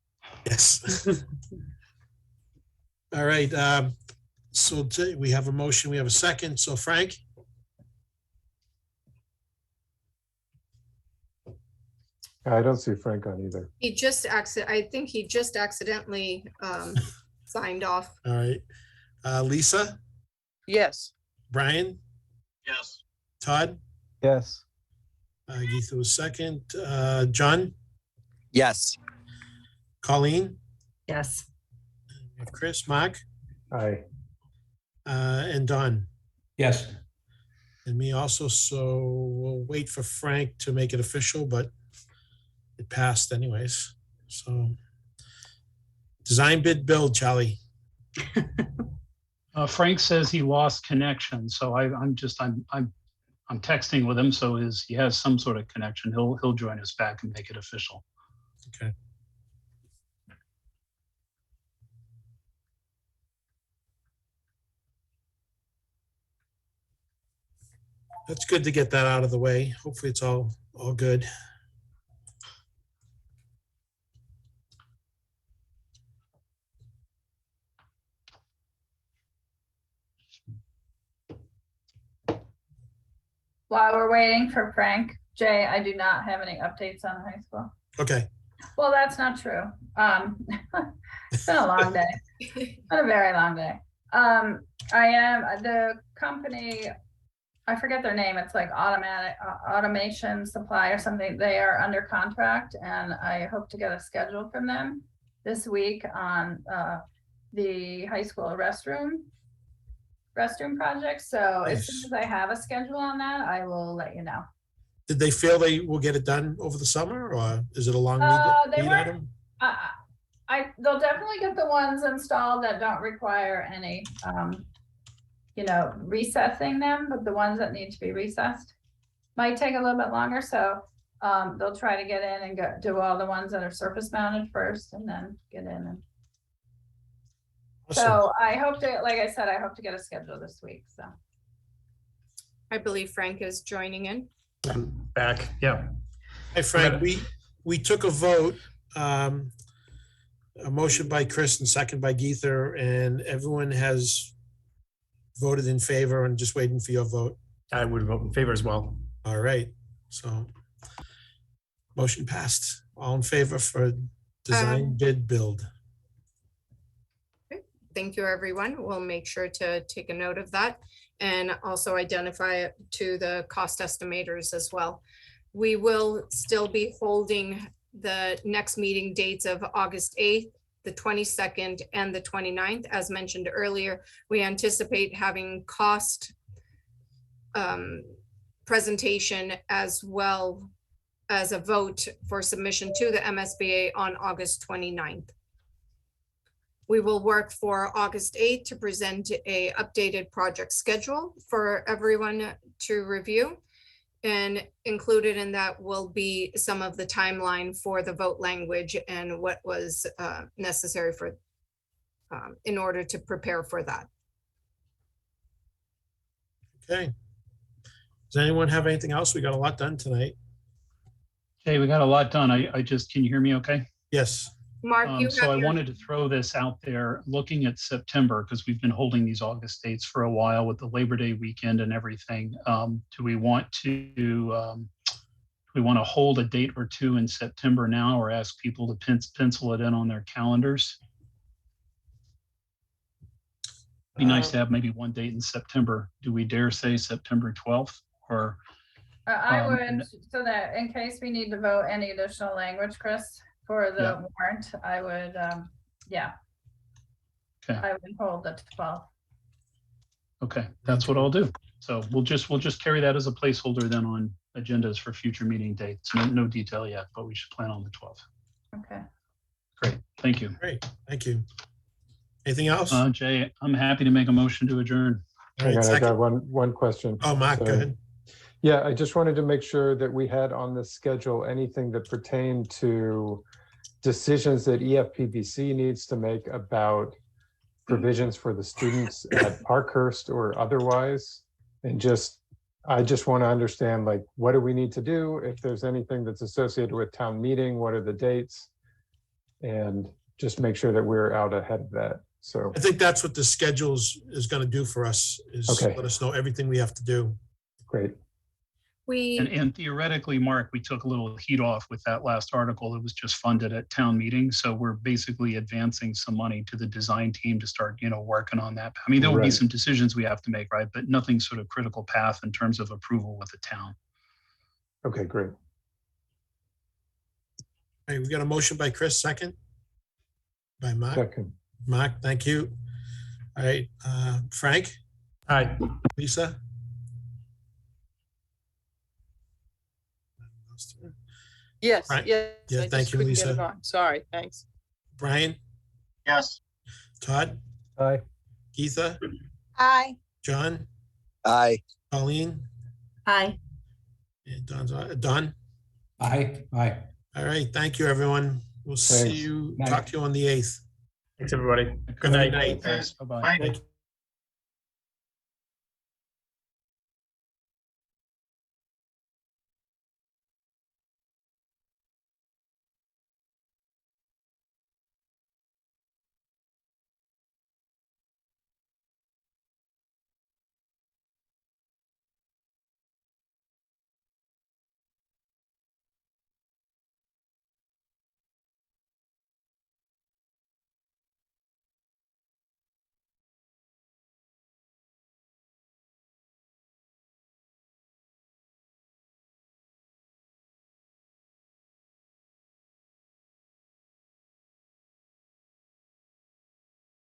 Yes. All right. So we have a motion, we have a second. So Frank? I don't see Frank on either. He just I think he just accidentally signed off. All right. Lisa? Yes. Brian? Yes. Todd? Yes. Geetha was second. John? Yes. Colleen? Yes. We have Chris, Mark? Aye. And Don? Yes. And me also, so we'll wait for Frank to make it official, but it passed anyways. So design bid build, Charlie. Frank says he lost connection, so I'm texting with him, so he has some sort of connection. He'll join us back and make it official. Okay. That's good to get that out of the way. Hopefully it's all good. While we're waiting for Frank, Jay, I do not have any updates on high school. Okay. Well, that's not true. It's been a long day. It's been a very long day. I am the company, I forget their name. It's like automation supply or something. They are under contract, and I hope to get a schedule from them this week on the high school restroom project. So as soon as I have a schedule on that, I will let you know. Did they feel they will get it done over the summer, or is it a long They lead weren't. item? They'll definitely get the ones installed that don't require any, recessing them, but the ones that need to be recessed might take a little bit longer. So they'll try to get in and do all the ones that are surface mounted first, and then get in. And Awesome. so I hope to, like I said, I hope to get a schedule this week. So I believe Frank is joining in. I'm back. Yeah. Hi, Frank. We took a vote, a motion by Chris and second by Geetha, and everyone has voted in favor and just waiting for your vote. I would vote in favor as well. All right. So motion passed. All in favor for design bid build. Thank you, everyone. We'll make sure to take a note of that and also identify it to the cost estimators as well. We will still be holding the next meeting dates of August 8th, the 22nd, and the 29th. As mentioned earlier, we anticipate having cost presentation as well as a vote for submission to the MSBA on August 29th. We will work for August 8th to present a updated project schedule for everyone to review. And included in that will be some of the timeline for the vote language and what was necessary for in order to prepare for that. Okay. Does anyone have anything else? We got a lot done tonight. Hey, we got a lot done. Can you hear me okay? Yes. Mark, you so I wanted to throw this out there, looking at September, because we've been holding these August dates for a while with the Labor Day weekend and everything. Do we want to hold a date or two in September now, or ask people to pencil it in on their calendars? Be nice to have maybe one date in September. Do we dare say September 12th, or? I would, so that in case we need to vote any additional language, Chris, for the warrant, I would, yeah. Okay. I would hold the 12th. Okay, that's what I'll do. So we'll just carry that as a placeholder then on agendas for future meeting dates. No detail yet, but we should plan on the 12th. Okay. Great, thank you. Great, thank you. Anything else? Jay, I'm happy to make a motion to adjourn. All Hang right, on, I got second. one question. Oh, Mark, go So- ahead. Yeah, I just wanted to make sure that we had on the schedule anything that pertained to decisions that E EFPBC needs to make about provisions for the students at Parkhurst or otherwise. And I just want to understand, like, what do we need to do? If there's anything that's associated with town meeting, what are the dates? And just make sure that we're out ahead of that. So, I think that's what the schedules is going to do for us, is Okay. let us know everything we have to do. great. And theoretically, Mark, we took a little heat off with that last article. It was just funded at town meeting. So we're basically advancing some money to the design team to start, working on that. I mean, there will be Right. some decisions we have to make, right? But nothing sort of critical path in terms of approval with the town. Okay, great. All right, we got a motion by Chris, second? By Mark? Second. Mark, thank you. All right, Frank, Aye. Lisa? Yes, Right. yes. Yeah, I just thank you, couldn't get it Lisa. on. Sorry, thanks. Brian, Yes. Todd, Aye. Geetha, Aye. John, Aye. Colleen, Aye. and Don? Aye, aye. All right, thank you, everyone. We'll see Thanks. you, Night. talk to you on the 8th. Thanks, everybody. Have a Good night. night. Thanks. Bye-bye. Bye. Thank you.